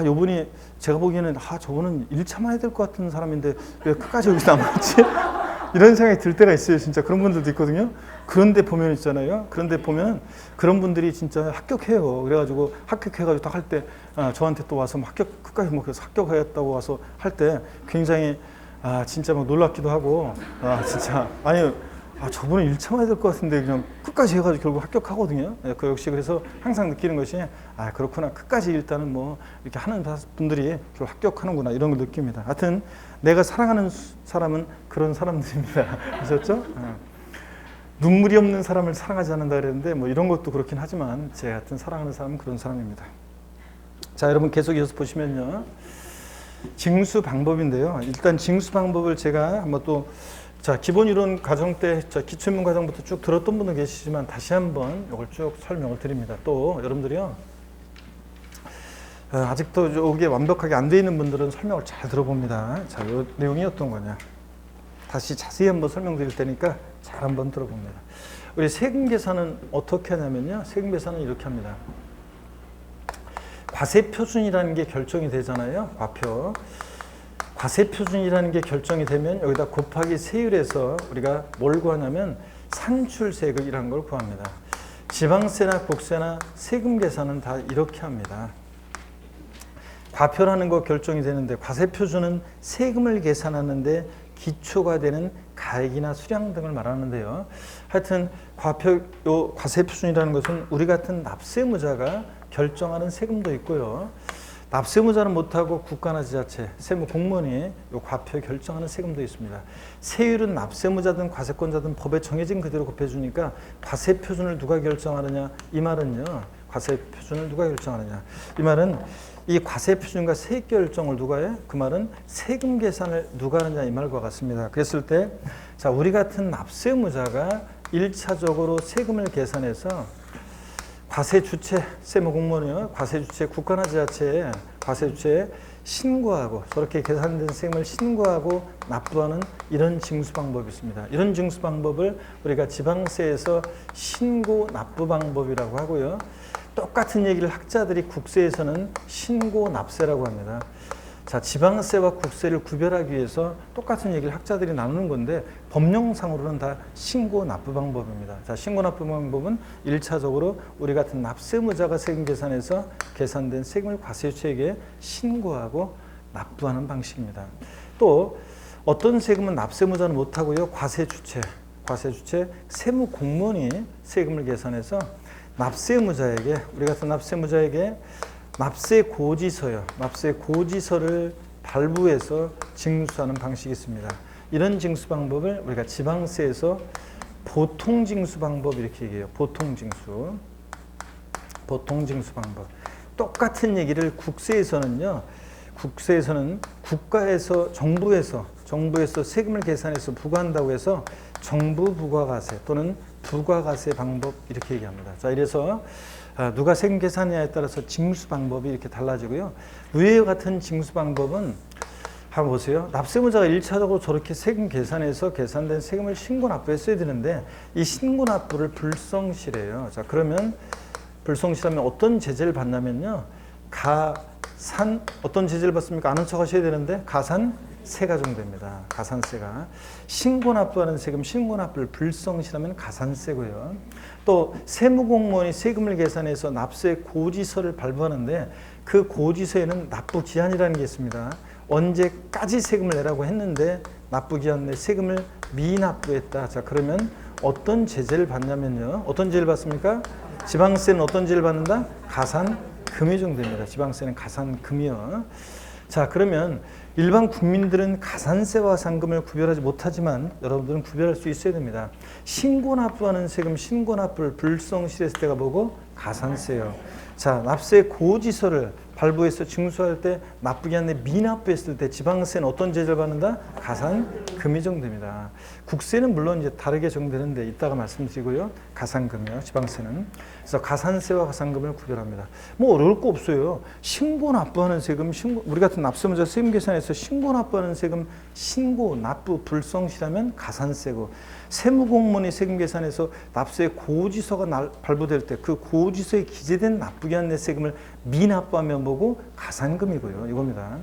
요분이 제가 보기에는 저분은 1차만 해야 될 것 같은 사람인데 왜 끝까지 여기 남았지? 이런 생각이 들 때가 있어요. 진짜 그런 분들도 있거든요. 그런데 보면 있잖아요. 그런데 보면 그런 분들이 진짜 합격해요. 그래가지고 합격해가지고 딱 할 때 저한테 또 와서 합격 끝까지 그래서 합격하였다고 와서 할 때 굉장히 진짜 막 놀랍기도 하고 진짜 아니 저분은 1차만 해야 될 것 같은데 그냥 끝까지 해가지고 결국 합격하거든요. 그 역시 그래서 항상 느끼는 것이 그렇구나. 끝까지 일단은 뭐 이렇게 하는 분들이 결국 합격하는구나 이런 걸 느낍니다. 하여튼 내가 사랑하는 사람은 그런 사람들입니다. 아셨죠? 눈물이 없는 사람을 사랑하지 않는다 그랬는데 뭐 이런 것도 그렇긴 하지만 제 같은 사랑하는 사람은 그런 사람입니다. 자, 여러분 계속 이어서 보시면요. 징수 방법인데요. 일단 징수 방법을 제가 한번 또 기본 이론 과정 때 기초인문 과정부터 쭉 들었던 분도 계시지만 다시 한번 이걸 쭉 설명을 드립니다. 또 여러분들이요. 아직도 이게 완벽하게 안 돼 있는 분들은 설명을 잘 들어봅니다. 자, 이 내용이 어떤 거냐. 다시 자세히 한번 설명드릴 테니까 잘 한번 들어봅니다. 우리 세금 계산은 어떻게 하냐면요. 세금 계산은 이렇게 합니다. 과세표준이라는 게 결정이 되잖아요. 과표. 과세표준이라는 게 결정이 되면 여기다 곱하기 세율에서 우리가 뭘 구하냐면 산출세금이라는 걸 구합니다. 지방세나 국세나 세금 계산은 다 이렇게 합니다. 과표라는 거 결정이 되는데 과세표준은 세금을 계산하는데 기초가 되는 가액이나 수량 등을 말하는데요. 하여튼 과세표준이라는 것은 우리 같은 납세무자가 결정하는 세금도 있고요. 납세무자는 못하고 국가나 지자체, 세무 공무원이 이 과표 결정하는 세금도 있습니다. 세율은 납세무자든 과세권자든 법에 정해진 그대로 곱해주니까 과세표준을 누가 결정하느냐 이 말은요. 과세표준을 누가 결정하느냐 이 말은 이 과세표준과 세액 결정을 누가 해? 그 말은 세금 계산을 누가 하느냐 이 말과 같습니다. 그랬을 때 우리 같은 납세무자가 1차적으로 세금을 계산해서 과세주체, 세무공무원이요. 과세주체, 국가나 지자체에 과세주체에 신고하고 저렇게 계산된 세금을 신고하고 납부하는 이런 징수 방법이 있습니다. 이런 징수 방법을 우리가 지방세에서 신고 납부 방법이라고 하고요. 똑같은 얘기를 학자들이 국세에서는 신고 납세라고 합니다. 자, 지방세와 국세를 구별하기 위해서 똑같은 얘기를 학자들이 나누는 건데 법령상으로는 다 신고 납부 방법입니다. 자, 신고 납부 방법은 1차적으로 우리 같은 납세무자가 세금 계산해서 계산된 세금을 과세주체에게 신고하고 납부하는 방식입니다. 또 어떤 세금은 납세무자는 못하고요. 과세주체, 세무공무원이 세금을 계산해서 납세무자에게 우리 같은 납세무자에게 납세고지서요. 납세고지서를 발부해서 징수하는 방식이 있습니다. 이런 징수 방법을 우리가 지방세에서 보통징수 방법 이렇게 얘기해요. 보통징수 방법. 똑같은 얘기를 국세에서는 국가에서 정부에서 세금을 계산해서 부과한다고 해서 정부 부과과세 또는 부과과세 방법 이렇게 얘기합니다. 자, 이래서 누가 세금 계산하냐에 따라서 징수 방법이 이렇게 달라지고요. 위와 같은 징수 방법은 한번 보세요. 납세무자가 1차적으로 저렇게 세금 계산해서 계산된 세금을 신고 납부했어야 되는데 이 신고 납부를 불성실해요. 자, 그러면 불성실하면 어떤 제재를 받냐면요. 어떤 제재를 받습니까? 아는 척 하셔야 되는데 가산세가 정됩니다. 가산세가. 신고 납부하는 세금, 신고 납부를 불성실하면 가산세고요. 또 세무공무원이 세금을 계산해서 납세 고지서를 발부하는데 그 고지서에는 납부 기한이라는 게 있습니다. 언제까지 세금을 내라고 했는데 납부 기한 내 세금을 미납부했다. 자, 그러면 어떤 제재를 받냐면요. 어떤 제재를 받습니까? 지방세는 어떤 제재를 받는다? 가산금이 정됩니다. 지방세는 가산금이요. 자, 그러면 일반 국민들은 가산세와 상금을 구별하지 못하지만 여러분들은 구별할 수 있어야 됩니다. 신고 납부하는 세금, 신고 납부를 불성실했을 때가 뭐고? 가산세요. 자, 납세 고지서를 발부해서 징수할 때 납부기한 내 미납부했을 때 지방세는 어떤 제재를 받는다? 가산금이 정됩니다. 국세는 물론 이제 다르게 정되는데 이따가 말씀드리고요. 가산금이요. 지방세는. 그래서 가산세와 가산금을 구별합니다. 뭐 어려울 거 없어요. 신고 납부하는 세금, 우리 같은 납세무자 세금 계산에서 신고 납부하는 세금, 신고 납부 불성실하면 가산세고 세무공무원이 세금 계산에서 납세의 고지서가 발부될 때 그 고지서에 기재된 납부기 한 내 세금을 미납부하면 뭐고 가산금이고요. 이겁니다.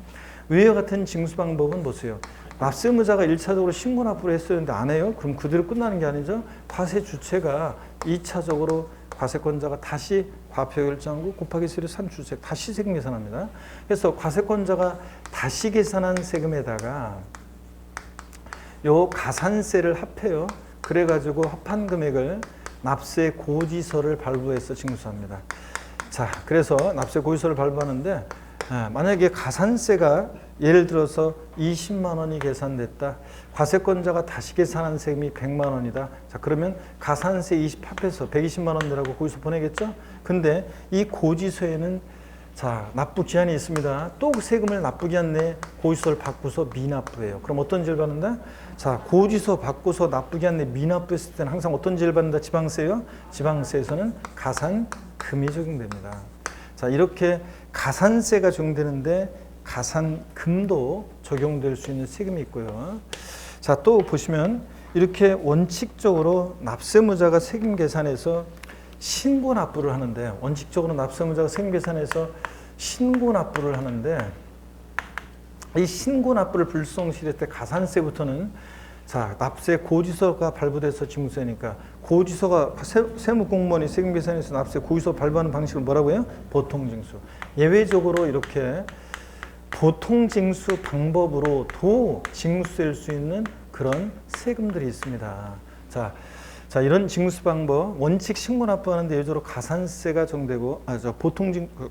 위와 같은 징수 방법은 보세요. 납세 의무자가 1차적으로 신고 납부를 했었는데 안 해요? 그럼 그대로 끝나는 게 아니죠. 과세 주체가 2차적으로 과세권자가 다시 과표 결정하고 곱하기 세율 산 주체 다시 세금 계산합니다. 그래서 과세권자가 다시 계산한 세금에다가 요 가산세를 합해요. 그래가지고 합한 금액을 납세 고지서를 발부해서 징수합니다. 자, 그래서 납세 고지서를 발부하는데 만약에 가산세가 예를 들어서 20만 원이 계산됐다. 과세권자가 다시 계산한 세금이 100만 원이다. 자, 그러면 가산세 20 합해서 120만 원 내라고 고지서 보내겠죠? 근데 이 고지서에는 자, 납부 기한이 있습니다. 또 세금을 납부기한 내 고지서를 바꾸서 미납부해요. 그럼 어떤 죄를 받는다? 자, 고지서 바꾸서 납부기한 내 미납부했을 때는 항상 어떤 죄를 받는다? 지방세요. 지방세에서는 가산금이 적용됩니다. 자, 이렇게 가산세가 적용되는데 가산금도 적용될 수 있는 세금이 있고요. 자, 또 보시면 이렇게 원칙적으로 납세의무자가 세금 계산에서 신고 납부를 하는데 원칙적으로 납세의무자가 세금 계산에서 신고 납부를 하는데 이 신고 납부를 불성실할 때 가산세부터는 자, 납세 고지서가 발부돼서 징수하니까 고지서가 세무공무원이 세금 계산에서 납세 고지서 발부하는 방식을 뭐라고 해요? 보통징수. 예외적으로 이렇게 보통징수 방법으로도 징수될 수 있는 그런 세금들이 있습니다. 자, 이런 징수 방법 원칙 신고 납부하는데 예외적으로 가산세가 적용되고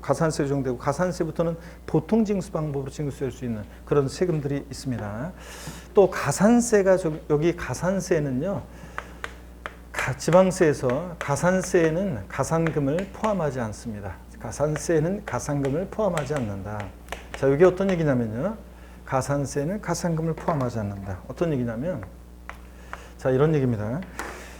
가산세 적용되고 가산세부터는 보통징수 방법으로 징수될 수 있는 그런 세금들이 있습니다. 또 가산세가 여기 가산세는요. 지방세에서 가산세에는 가산금을 포함하지 않습니다. 가산세에는 가산금을 포함하지 않는다. 자, 이게 어떤 얘기냐면요. 가산세는 가산금을 포함하지 않는다. 어떤 얘기냐면 자, 이런 얘기입니다.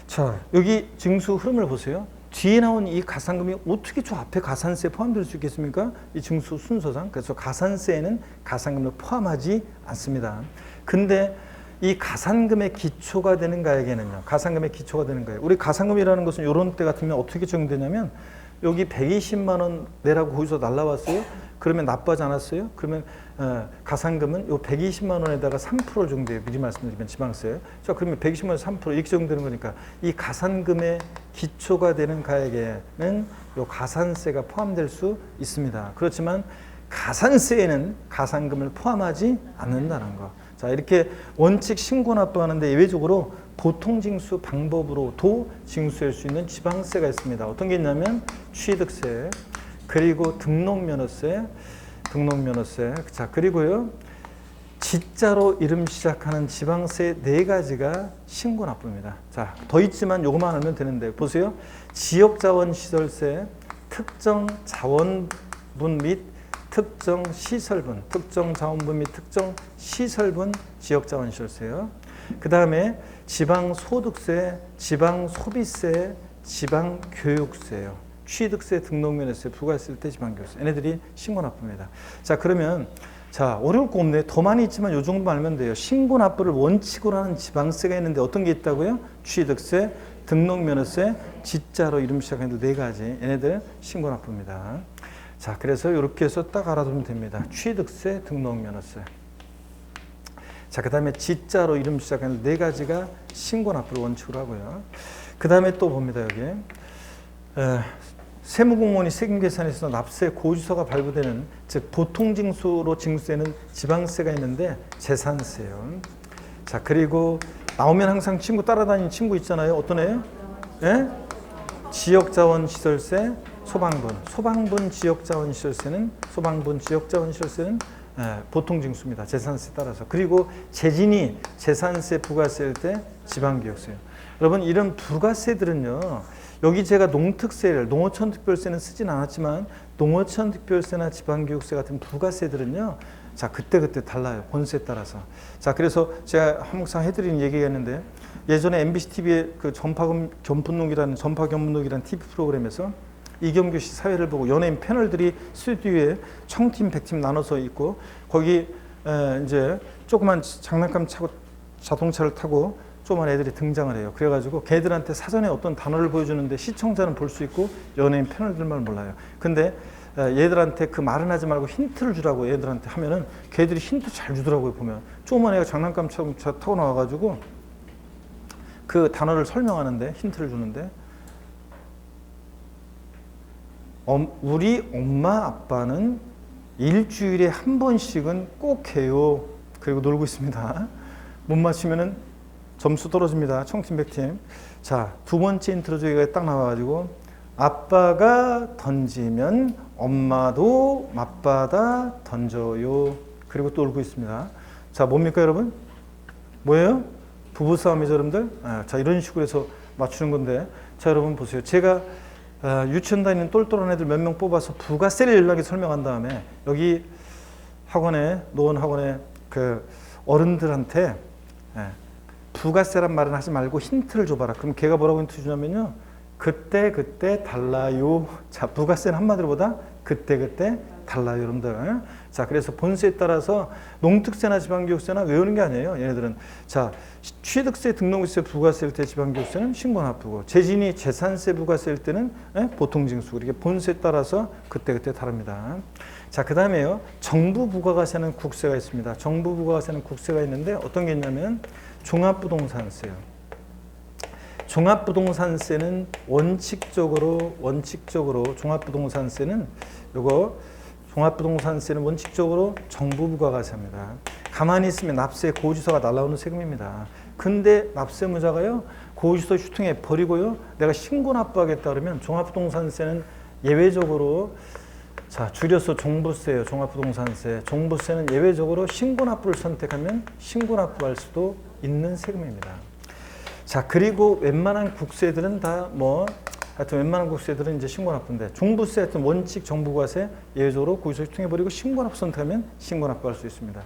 자, 여기 징수 흐름을 보세요. 뒤에 나온 이 가산금이 어떻게 저 앞에 가산세에 포함될 수 있겠습니까? 이 징수 순서상. 그래서 가산세에는 가산금을 포함하지 않습니다. 근데 이 가산금의 기초가 되는 가액에는요. 가산금의 기초가 되는 가액. 우리 가산금이라는 것은 이런 때 같으면 어떻게 적용되냐면 여기 120만 원 내라고 거기서 날라왔어요. 그러면 납부하지 않았어요? 그러면 가산금은 요 120만 원에다가 3%를 적용돼요. 미리 말씀드리면 지방세. 자, 그러면 120만 원 3% 이렇게 적용되는 거니까 이 가산금의 기초가 되는 가액에는 요 가산세가 포함될 수 있습니다. 그렇지만 가산세에는 가산금을 포함하지 않는다는 거. 자, 이렇게 원칙 신고 납부하는데 예외적으로 보통징수 방법으로도 징수할 수 있는 지방세가 있습니다. 어떤 게 있냐면 취득세, 그리고 등록면허세. 자, 그리고요. 지자로 이름 시작하는 지방세 4가지가 신고 납부입니다. 자, 더 있지만 요것만 알면 되는데 보세요. 지역자원시설세, 특정 자원분 및 특정 시설분, 특정 자원분 및 특정 시설분 지역자원시설세요. 그 다음에 지방소득세, 지방소비세, 지방교육세요. 취득세, 등록면허세, 부가세 때 지방교육세. 얘네들이 신고 납부입니다. 자, 그러면 자, 어려울 거 없네. 더 많이 있지만 요 정도만 알면 돼요. 신고 납부를 원칙으로 하는 지방세가 있는데 어떤 게 있다고요? 취득세, 등록면허세, 지자로 이름 시작하는 4가지. 얘네들 신고 납부입니다. 자, 그래서 이렇게 해서 딱 알아두면 됩니다. 취득세, 등록면허세. 자, 그 다음에 지자로 이름 시작하는 4가지가 신고 납부를 원칙으로 하고요. 그 다음에 또 봅니다, 여기. 세무공무원이 세금 계산에서 납세 고지서가 발부되는, 즉 보통징수로 징수되는 지방세가 있는데 재산세요. 자, 그리고 나오면 항상 친구 따라다니는 친구 있잖아요. 어떤 애요? 예? 지역자원시설세, 소방분 지역자원시설세는 보통징수입니다. 재산세 따라서. 그리고 재진이 재산세, 부가세일 때 지방교육세요. 여러분, 이런 부가세들은요. 여기 제가 농특세를, 농어촌특별세는 쓰진 않았지만 농어촌특별세나 지방교육세 같은 부가세들은요. 자, 그때그때 달라요. 권세에 따라서. 자, 그래서 제가 항상 해드리는 얘기가 있는데 예전에 MBC TV의 그 전파견분록이라는 TV 프로그램에서 이경규 씨 사회를 보고 연예인 패널들이 스튜디오에 청팀, 백팀 나눠서 있고 거기 이제 조그만 장난감 차고 자동차를 타고 조그만 애들이 등장을 해요. 그래가지고 걔들한테 사전에 어떤 단어를 보여주는데 시청자는 볼 수 있고 연예인 패널들만 몰라요. 근데 얘들한테 그 말은 하지 말고 힌트를 주라고 얘들한테 하면은 걔들이 힌트 잘 주더라고요. 보면 조그만 애가 장난감처럼 타고 나와가지고 그 단어를 설명하는데 힌트를 주는데 우리 엄마 아빠는 일주일에 한 번씩은 꼭 해요. 그리고 놀고 있습니다. 못 맞히면은 점수 떨어집니다. 청팀 100팀. 자, 두 번째 힌트로 저기가 딱 나와가지고 아빠가 던지면 엄마도 맞받아 던져요. 그리고 또 놀고 있습니다. 자, 뭡니까 여러분? 뭐예요? 부부싸움이죠 여러분들? 자, 이런 식으로 해서 맞추는 건데 자, 여러분 보세요. 제가 유치원 다니는 똘똘한 애들 몇 명 뽑아서 부가세를 연락해 설명한 다음에 여기 학원에 노원 학원에 그 어른들한테 부가세란 말은 하지 말고 힌트를 줘봐라. 그럼 걔가 뭐라고 힌트 주냐면요. 그때 달라요. 자, 부가세는 한마디로 보다 그때 달라요 여러분들. 자, 그래서 본세에 따라서 농특세나 지방교육세나 외우는 게 아니에요. 얘네들은 자, 취득세, 등록세, 부가세일 때 지방교육세는 신고 납부고 재진이 재산세 부가세일 때는 보통징수. 이렇게 본세에 따라서 그때 다릅니다. 자, 그 다음에요. 정부 부가가세는 국세가 있습니다. 정부 부가가세는 국세가 있는데 어떤 게 있냐면 종합부동산세요. 종합부동산세는 원칙적으로 종합부동산세는 원칙적으로 정부 부가가세입니다. 가만히 있으면 납세 고지서가 날라오는 세금입니다. 근데 납세무자가요 고지서 슈팅해 버리고요 내가 신고 납부하겠다 그러면 종합부동산세는 예외적으로 자 줄여서 종부세예요. 종합부동산세. 종부세는 예외적으로 신고 납부를 선택하면 신고 납부할 수도 있는 세금입니다. 자, 그리고 웬만한 국세들은 다 하여튼 웬만한 국세들은 이제 신고 납부인데 종부세 하여튼 원칙 정부과세 예외적으로 고지서 휘통해버리고 신고 납부 선택하면 신고 납부할 수 있습니다.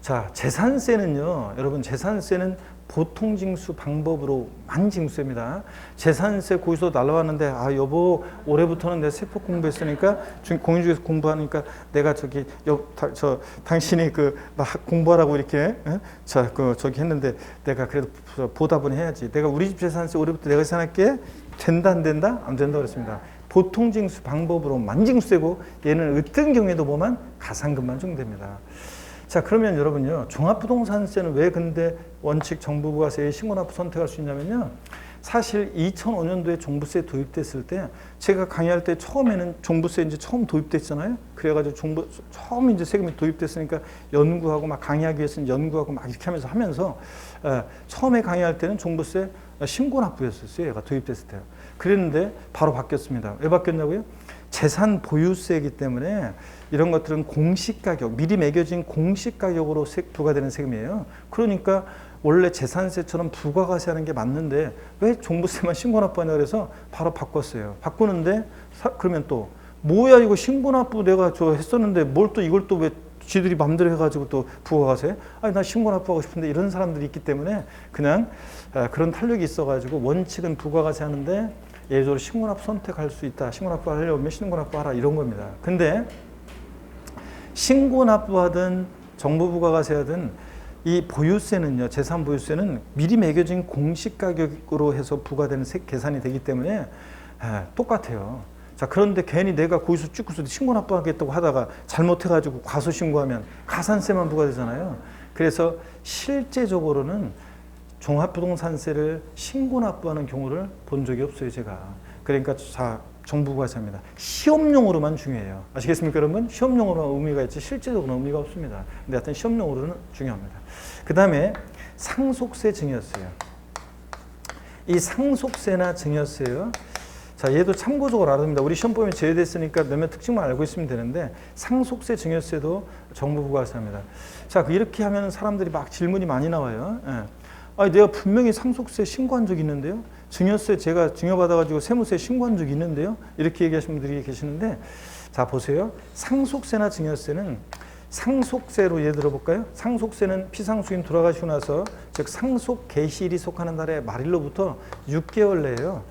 자, 재산세는요, 여러분 재산세는 보통징수 방법으로만 징수입니다. 재산세 고지서 날라왔는데 아 여보 올해부터는 내 세법 공부했으니까 공인중개사 공부하니까 내가 당신이 공부하라고 이렇게 저기 했는데 내가 그래도 보답은 해야지. 내가 우리 집 재산세 올해부터 내가 계산할게. 된다 안 된다? 안 된다 그랬습니다. 보통징수 방법으로만 징수되고 얘는 어떤 경우에도 보면 가산금만 적용됩니다. 자, 그러면 여러분요, 종합부동산세는 왜 근데 원칙 정부부가세에 신고납부 선택할 수 있냐면요. 사실 2005년도에 종부세 도입됐을 때 제가 강의할 때 처음에는 종부세 이제 처음 도입됐잖아요. 그래가지고 처음 이제 세금이 도입됐으니까 연구하고 막 강의하기 위해서는 연구하고 막 이렇게 하면서 처음에 강의할 때는 종부세 신고납부였었어요. 얘가 도입됐을 때요. 그랬는데 바로 바뀌었습니다. 왜 바뀌었냐고요? 재산 보유세이기 때문에 이런 것들은 공시가격, 미리 매겨진 공시가격으로 부과되는 세금이에요. 그러니까 원래 재산세처럼 부가가세하는 게 맞는데 왜 종부세만 신고납부하냐 그래서 바로 바꿨어요. 바꾸는데 그러면 또 뭐야 이거 신고납부 내가 했었는데 뭘 또 이걸 또 왜 지들이 맘대로 해가지고 또 부가가세? 아니 나 신고납부하고 싶은데 이런 사람들이 있기 때문에 그냥 그런 탄력이 있어가지고 원칙은 부가가세 하는데 예외적으로 신고납부 선택할 수 있다. 신고납부 하려면 신고납부하라 이런 겁니다. 근데 신고납부하든 정부부가가세하든 이 보유세는요, 재산 보유세는 미리 매겨진 공시가격으로 해서 부과되는 계산이 되기 때문에 똑같아요. 자, 그런데 괜히 내가 거기서 찍고서 신고납부하겠다고 하다가 잘못해가지고 과소신고하면 가산세만 부과되잖아요. 그래서 실제적으로는 종합부동산세를 신고납부하는 경우를 본 적이 없어요, 제가. 그러니까 정부부가세입니다. 시험용으로만 중요해요. 아시겠습니까, 여러분? 시험용으로만 의미가 있지 실제적으로는 의미가 없습니다. 근데 하여튼 시험용으로는 중요합니다. 그 다음에 상속세, 증여세요. 이 상속세나 증여세요. 자, 얘도 참고적으로 알아야 됩니다. 우리 시험 보면 제외됐으니까 몇몇 특징만 알고 있으면 되는데 상속세, 증여세도 정부부가세입니다. 자, 이렇게 하면 사람들이 막 질문이 많이 나와요. 아니, 내가 분명히 상속세 신고한 적이 있는데요. 증여세 제가 증여받아가지고 세무세 신고한 적이 있는데요. 이렇게 얘기하시는 분들이 계시는데 자, 보세요. 상속세나 증여세는 상속세로 예를 들어볼까요? 상속세는 피상수인 돌아가시고 나서 즉 상속 개시일이 속하는 달의 말일로부터 6개월 내에요.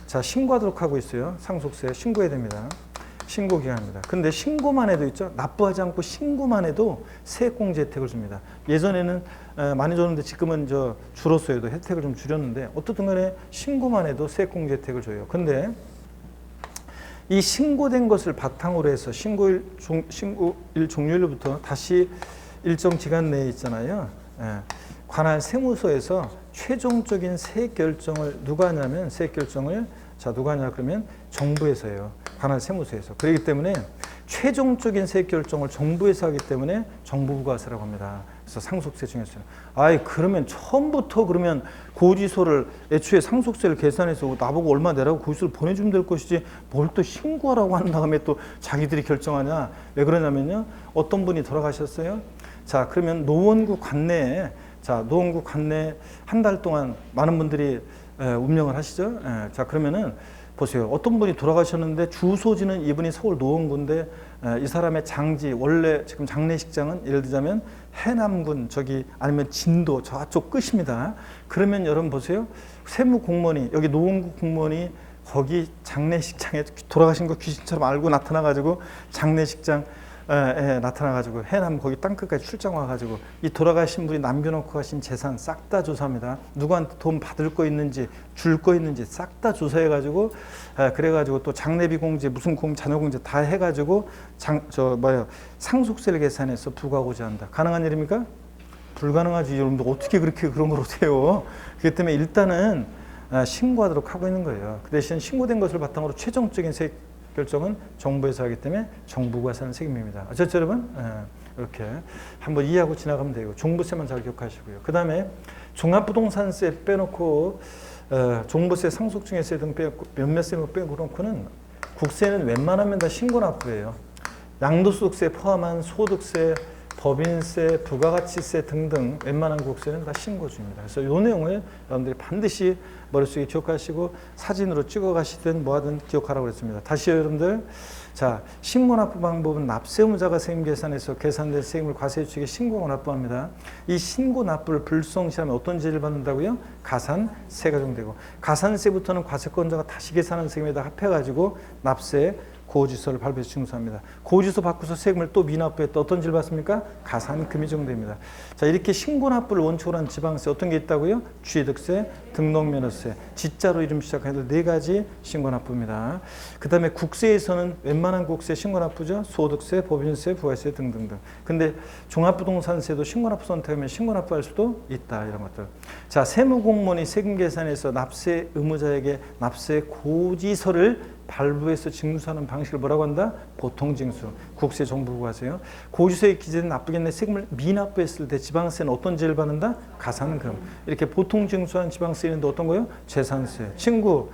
자, 신고하도록 하고 있어요. 상속세 신고해야 됩니다. 신고 기간입니다. 근데 신고만 해도 있죠. 납부하지 않고 신고만 해도 세액공제 혜택을 줍니다. 예전에는 많이 줬는데 지금은 줄었어요. 혜택을 좀 줄였는데 어떻든 간에 신고만 해도 세액공제 혜택을 줘요. 근데 이 신고된 것을 바탕으로 해서 신고일 종료일부터 다시 일정 기간 내에 있잖아요. 관할 세무서에서 최종적인 세액 결정을 누가 하냐면 누가 하냐 그러면 정부에서 해요. 관할 세무서에서. 그렇기 때문에 최종적인 세액 결정을 정부에서 하기 때문에 정부부가세라고 합니다. 그래서 상속세 중에서는 그러면 처음부터 그러면 고지서를 애초에 상속세를 계산해서 나보고 얼마 내라고 고지서를 보내주면 될 것이지 뭘 또 신고하라고 한 다음에 또 자기들이 결정하냐. 왜 그러냐면요. 어떤 분이 돌아가셨어요. 자, 그러면 노원구 관내에 한 달 동안 많은 분들이 운명을 하시죠. 자, 그러면은 보세요. 어떤 분이 돌아가셨는데 주소지는 이분이 서울 노원구인데 이 사람의 장지 원래 지금 장례식장은 예를 들자면 해남군 아니면 진도 저쪽 끝입니다. 그러면 여러분 보세요. 세무공무원이 여기 노원구 공무원이 거기 장례식장에 돌아가신 거 귀신처럼 알고 나타나가지고 장례식장 나타나가지고 해남 거기 땅끝까지 출장 와가지고 이 돌아가신 분이 남겨놓고 가신 재산 싹 다 조사합니다. 누구한테 돈 받을 거 있는지 줄 거 있는지 싹 다 조사해가지고 그래가지고 또 장례비 공제 무슨 자녀 공제 다 해가지고 상속세를 계산해서 부과하고자 한다. 가능한 일입니까? 불가능하지. 여러분들 어떻게 그렇게 그런 걸 못해요. 그렇기 때문에 일단은 신고하도록 하고 있는 거예요. 그 대신 신고된 것을 바탕으로 최종적인 세액 결정은 정부에서 하기 때문에 정부가 사는 책임입니다. 아셨죠, 여러분? 이렇게 한번 이해하고 지나가면 되고 종부세만 잘 기억하시고요. 그 다음에 종합부동산세 빼놓고 종부세, 상속증여세 등 몇몇 세무 빼놓고는 국세는 웬만하면 다 신고납부예요. 양도소득세 포함한 소득세, 법인세, 부가가치세 등등 웬만한 국세는 다 신고줍니다. 그래서 이 내용을 여러분들이 반드시 머릿속에 기억하시고 사진으로 찍어 가시든 뭐하든 기억하라고 그랬습니다. 다시요, 여러분들. 자, 신고납부 방법은 납세의무자가 세금 계산해서 계산된 세금을 과세유치에 신고하고 납부합니다. 이 신고납부를 불성시하면 어떤 죄를 받는다고요? 가산세가 적용되고 가산세부터는 과세권자가 다시 계산한 세금에다 합해가지고 납세 고지서를 발부해서 징수합니다. 고지서 받고서 세금을 또 미납부했다. 어떤 죄를 받습니까? 가산금이 적용됩니다. 자, 이렇게 신고납부를 원칙으로 한 지방세 어떤 게 있다고요? 취득세, 등록면허세, 지자로 이름 시작해서 4가지 신고납부입니다. 그 다음에 국세에서는 웬만한 국세 신고납부죠. 소득세, 법인세, 부가세 등등등. 근데 종합부동산세도 신고납부 선택하면 신고납부할 수도 있다. 이런 것들. 자, 세무공무원이 세금 계산해서 납세 의무자에게 납세 고지서를 발부해서 징수하는 방식을 뭐라고 한다? 보통징수. 국세 정부부가세요. 고지서에 기재된 납부겠네 세금을 미납부했을 때 지방세는 어떤 죄를 받는다? 가산금. 이렇게 보통징수한 지방세는 어떤 거요? 재산세, 친구,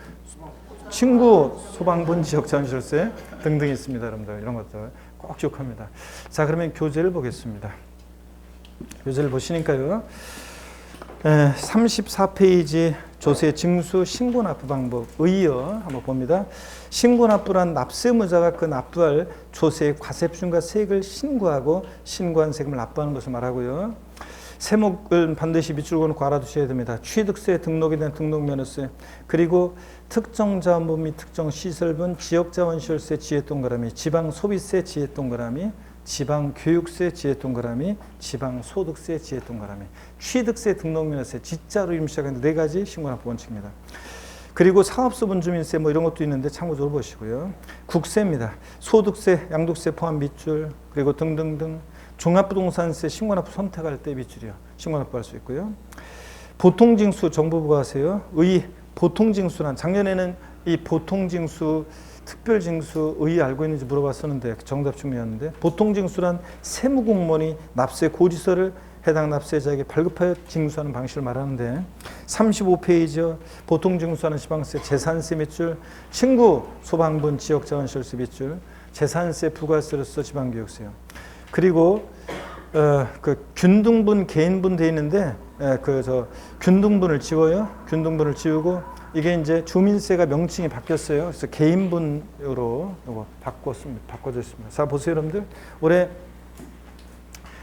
소방분, 지역자원시설세 등등이 있습니다. 여러분들 이런 것들 꼭 기억합니다. 자, 그러면 교재를 보겠습니다. 교재를 보시니까요. 34페이지 조세 징수 신고납부 방법 의여 한번 봅니다. 신고납부란 납세의무자가 그 납부할 조세의 과세표준과 세액을 신고하고 신고한 세금을 납부하는 것을 말하고요. 세목을 반드시 밑줄 그어놓고 알아두셔야 됩니다. 취득세, 등록에 대한 등록면허세, 그리고 특정자원분 및 특정시설분, 지역자원시설세, 지읒동그라미, 지방소비세, 지읒동그라미, 지방교육세, 지읒동그라미, 지방소득세, 지읒동그라미, 취득세, 등록면허세, 지자로 이름 시작하는 4가지 신고납부 원칙입니다. 그리고 사업소분 주민세 이런 것도 있는데 참고적으로 보시고요. 국세입니다. 소득세, 양도세 포함 밑줄, 그리고 등등등. 종합부동산세 신고납부 선택할 때 밑줄이요. 신고납부할 수 있고요. 보통징수 정부부가세요. 보통징수란 작년에는 이 보통징수 특별징수 알고 있는지 물어봤었는데 정답 중요했는데 보통징수란 세무공무원이 납세 고지서를 해당 납세자에게 발급하여 징수하는 방식을 말하는데 35페이지요. 보통징수하는 지방세, 재산세 밑줄, 친구, 소방분, 지역자원시설세 밑줄, 재산세, 부가세로서 지방교육세요. 그리고 그 균등분, 개인분 돼 있는데 균등분을 지워요. 균등분을 지우고 이게 이제 주민세가 명칭이 바뀌었어요. 그래서 개인분으로 이거 바꿔져 있습니다. 자, 보세요, 여러분들. 올해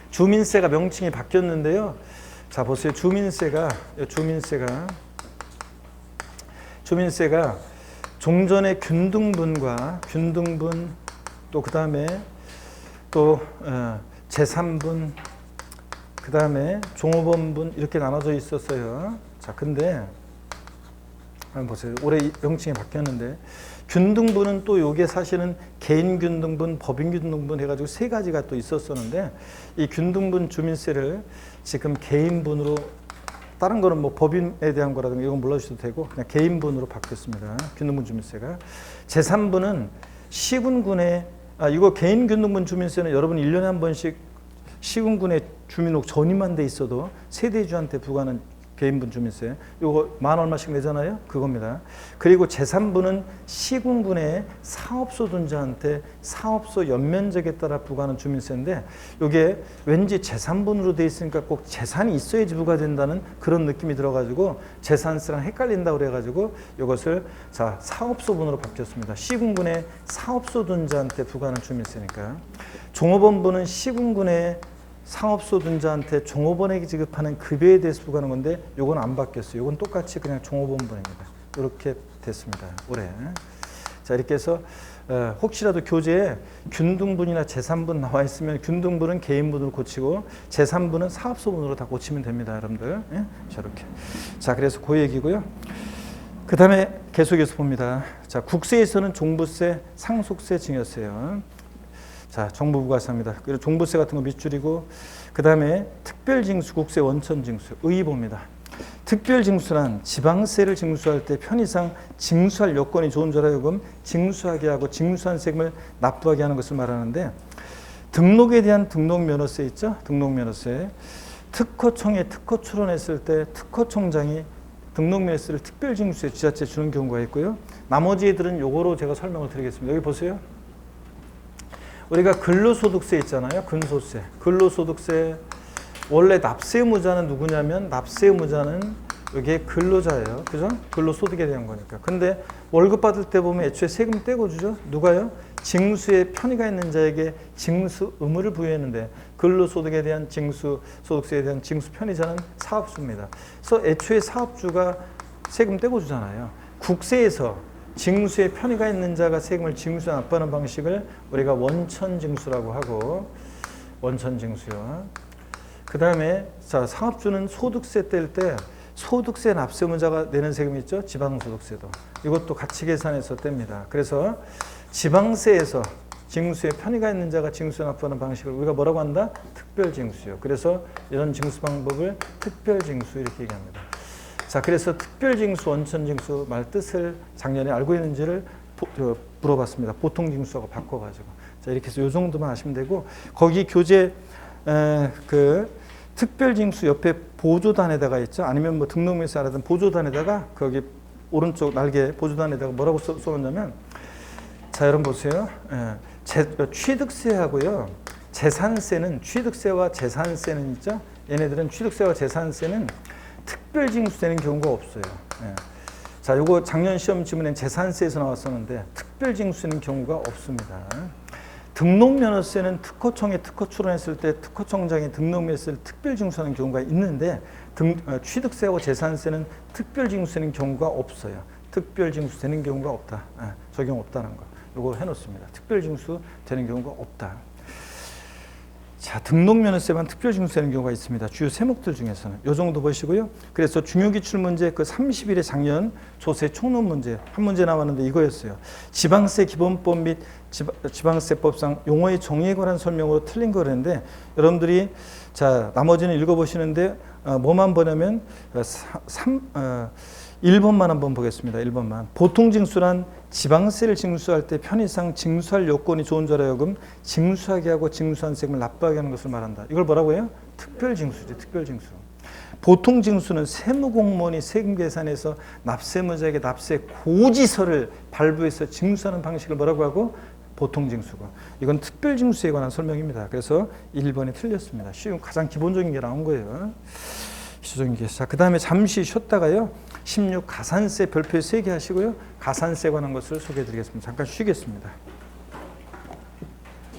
주민세가 명칭이 바뀌었는데요. 자, 보세요. 주민세가 종전의 균등분, 또 그 다음에 또 제3분, 그 다음에 종업원분 이렇게 나눠져 있었어요. 자, 근데 한번 보세요. 올해 명칭이 바뀌었는데 균등분은 또 요게 사실은 개인 균등분, 법인 균등분 해가지고 세 가지가 또 있었었는데 이 균등분 주민세를 지금 개인분으로, 다른 거는 뭐 법인에 대한 거라든가 이건 몰라주셔도 되고 그냥 개인분으로 바뀌었습니다. 균등분 주민세가. 제3분은 시군군의, 이거 개인 균등분 주민세는 여러분 1년에 한 번씩 시군군의 주민록 전입만 돼 있어도 세대주한테 부과하는 개인분 주민세, 요거 만 얼마씩 내잖아요. 그겁니다. 그리고 제3분은 시군군의 사업소 둔자한테 사업소 연면적에 따라 부과하는 주민세인데 요게 왠지 제3분으로 돼 있으니까 꼭 재산이 있어야지 부과된다는 그런 느낌이 들어가지고 재산세랑 헷갈린다고 그래가지고 요것을 자 사업소분으로 바뀌었습니다. 시군군의 사업소 둔자한테 부과하는 주민세니까. 종업원분은 시군군의 사업소 둔자한테 종업원에게 지급하는 급여에 대해서 부과하는 건데 요건 안 바뀌었어요. 요건 똑같이 그냥 종업원분입니다. 이렇게 됐습니다. 올해. 자, 이렇게 해서 혹시라도 교재에 균등분이나 제3분 나와 있으면 균등분은 개인분으로 고치고 제3분은 사업소분으로 다 고치면 됩니다. 여러분들. 예? 저렇게. 자, 그래서 그 얘기고요. 그 다음에 계속해서 봅니다. 자, 국세에서는 종부세, 상속세, 증여세요. 자, 정부부가세입니다. 그리고 종부세 같은 거 밑줄이고, 그 다음에 특별징수, 국세, 원천징수, 의의보입니다. 특별징수란 지방세를 징수할 때 편의상 징수할 여건이 좋은 자라 하여금 징수하게 하고 징수한 세금을 납부하게 하는 것을 말하는데, 등록에 대한 등록면허세 있죠? 등록면허세. 특허청에 특허 출원했을 때 특허청장이 등록면허세를 특별징수에 지자체에 주는 경우가 있고요. 나머지 애들은 요거로 제가 설명을 드리겠습니다. 여기 보세요. 우리가 근로소득세 있잖아요. 근소세. 근로소득세. 원래 납세의무자는 누구냐면 납세의무자는 이게 근로자예요. 그죠? 근로소득에 대한 거니까. 근데 월급 받을 때 보면 애초에 세금 떼고 주죠. 누가요? 징수에 편의가 있는 자에게 징수 의무를 부여했는데 근로소득에 대한 징수, 소득세에 대한 징수 편의자는 사업주입니다. 그래서 애초에 사업주가 세금 떼고 주잖아요. 국세에서 징수에 편의가 있는 자가 세금을 징수에 납부하는 방식을 우리가 원천징수라고 하고, 원천징수요. 그 다음에 자 사업주는 소득세 뗄 때 소득세 납세의무자가 내는 세금 있죠? 지방소득세도. 이것도 같이 계산해서 뗍니다. 그래서 지방세에서 징수에 편의가 있는 자가 징수에 납부하는 방식을 우리가 뭐라고 한다? 특별징수요. 그래서 이런 징수 방법을 특별징수 이렇게 얘기합니다. 자, 그래서 특별징수, 원천징수 말 뜻을 작년에 알고 있는지를 물어봤습니다. 보통징수하고 바꿔가지고. 자, 이렇게 해서 요 정도만 아시면 되고, 거기 교재 그 특별징수 옆에 보조단에다가 있죠. 아니면 뭐 등록명세 알아든 보조단에다가 거기 오른쪽 날개 보조단에다가 뭐라고 써놓냐면, 자, 여러분 보세요. 취득세하고요. 재산세는 취득세와 재산세는 있죠. 얘네들은 취득세와 재산세는 특별징수 되는 경우가 없어요. 예. 자, 요거 작년 시험 지문엔 재산세에서 나왔었는데 특별징수 되는 경우가 없습니다. 등록면허세는 특허청에 특허 출원했을 때 특허청장이 등록면허세를 특별징수하는 경우가 있는데 취득세하고 재산세는 특별징수 되는 경우가 없어요. 특별징수 되는 경우가 없다. 예. 적용 없다는 거. 요거 해놓습니다. 특별징수 되는 경우가 없다. 자, 등록면허세만 특별징수되는 경우가 있습니다. 주요 세목들 중에서는 이 정도 보시고요. 그래서 중요기출문제 그 30일에 작년 조세 총론 문제 한 문제 나왔는데 이거였어요. 지방세 기본법 및 지방세법상 용어의 정의에 관한 설명으로 틀린 거랬는데 여러분들이 자 나머지는 읽어보시는데 뭐만 보냐면 1번만 한번 보겠습니다. 1번만. 보통징수란 지방세를 징수할 때 편의상 징수할 요건이 좋은 자라 하여금 징수하게 하고 징수한 세금을 납부하게 하는 것을 말한다. 이걸 뭐라고 해요? 특별징수지. 특별징수. 보통징수는 세무공무원이 세금 계산해서 납세의무자에게 납세 고지서를 발부해서 징수하는 방식을 뭐라고 하고? 보통징수고. 이건 특별징수에 관한 설명입니다. 그래서 1번이 틀렸습니다. 쉬운 가장 기본적인 게 나온 거예요. 기초적인 게. 자, 그 다음에 잠시 쉬었다가요. 16 가산세 별표 3개 하시고요. 가산세에 관한 것을 소개해 드리겠습니다. 잠깐 쉬겠습니다.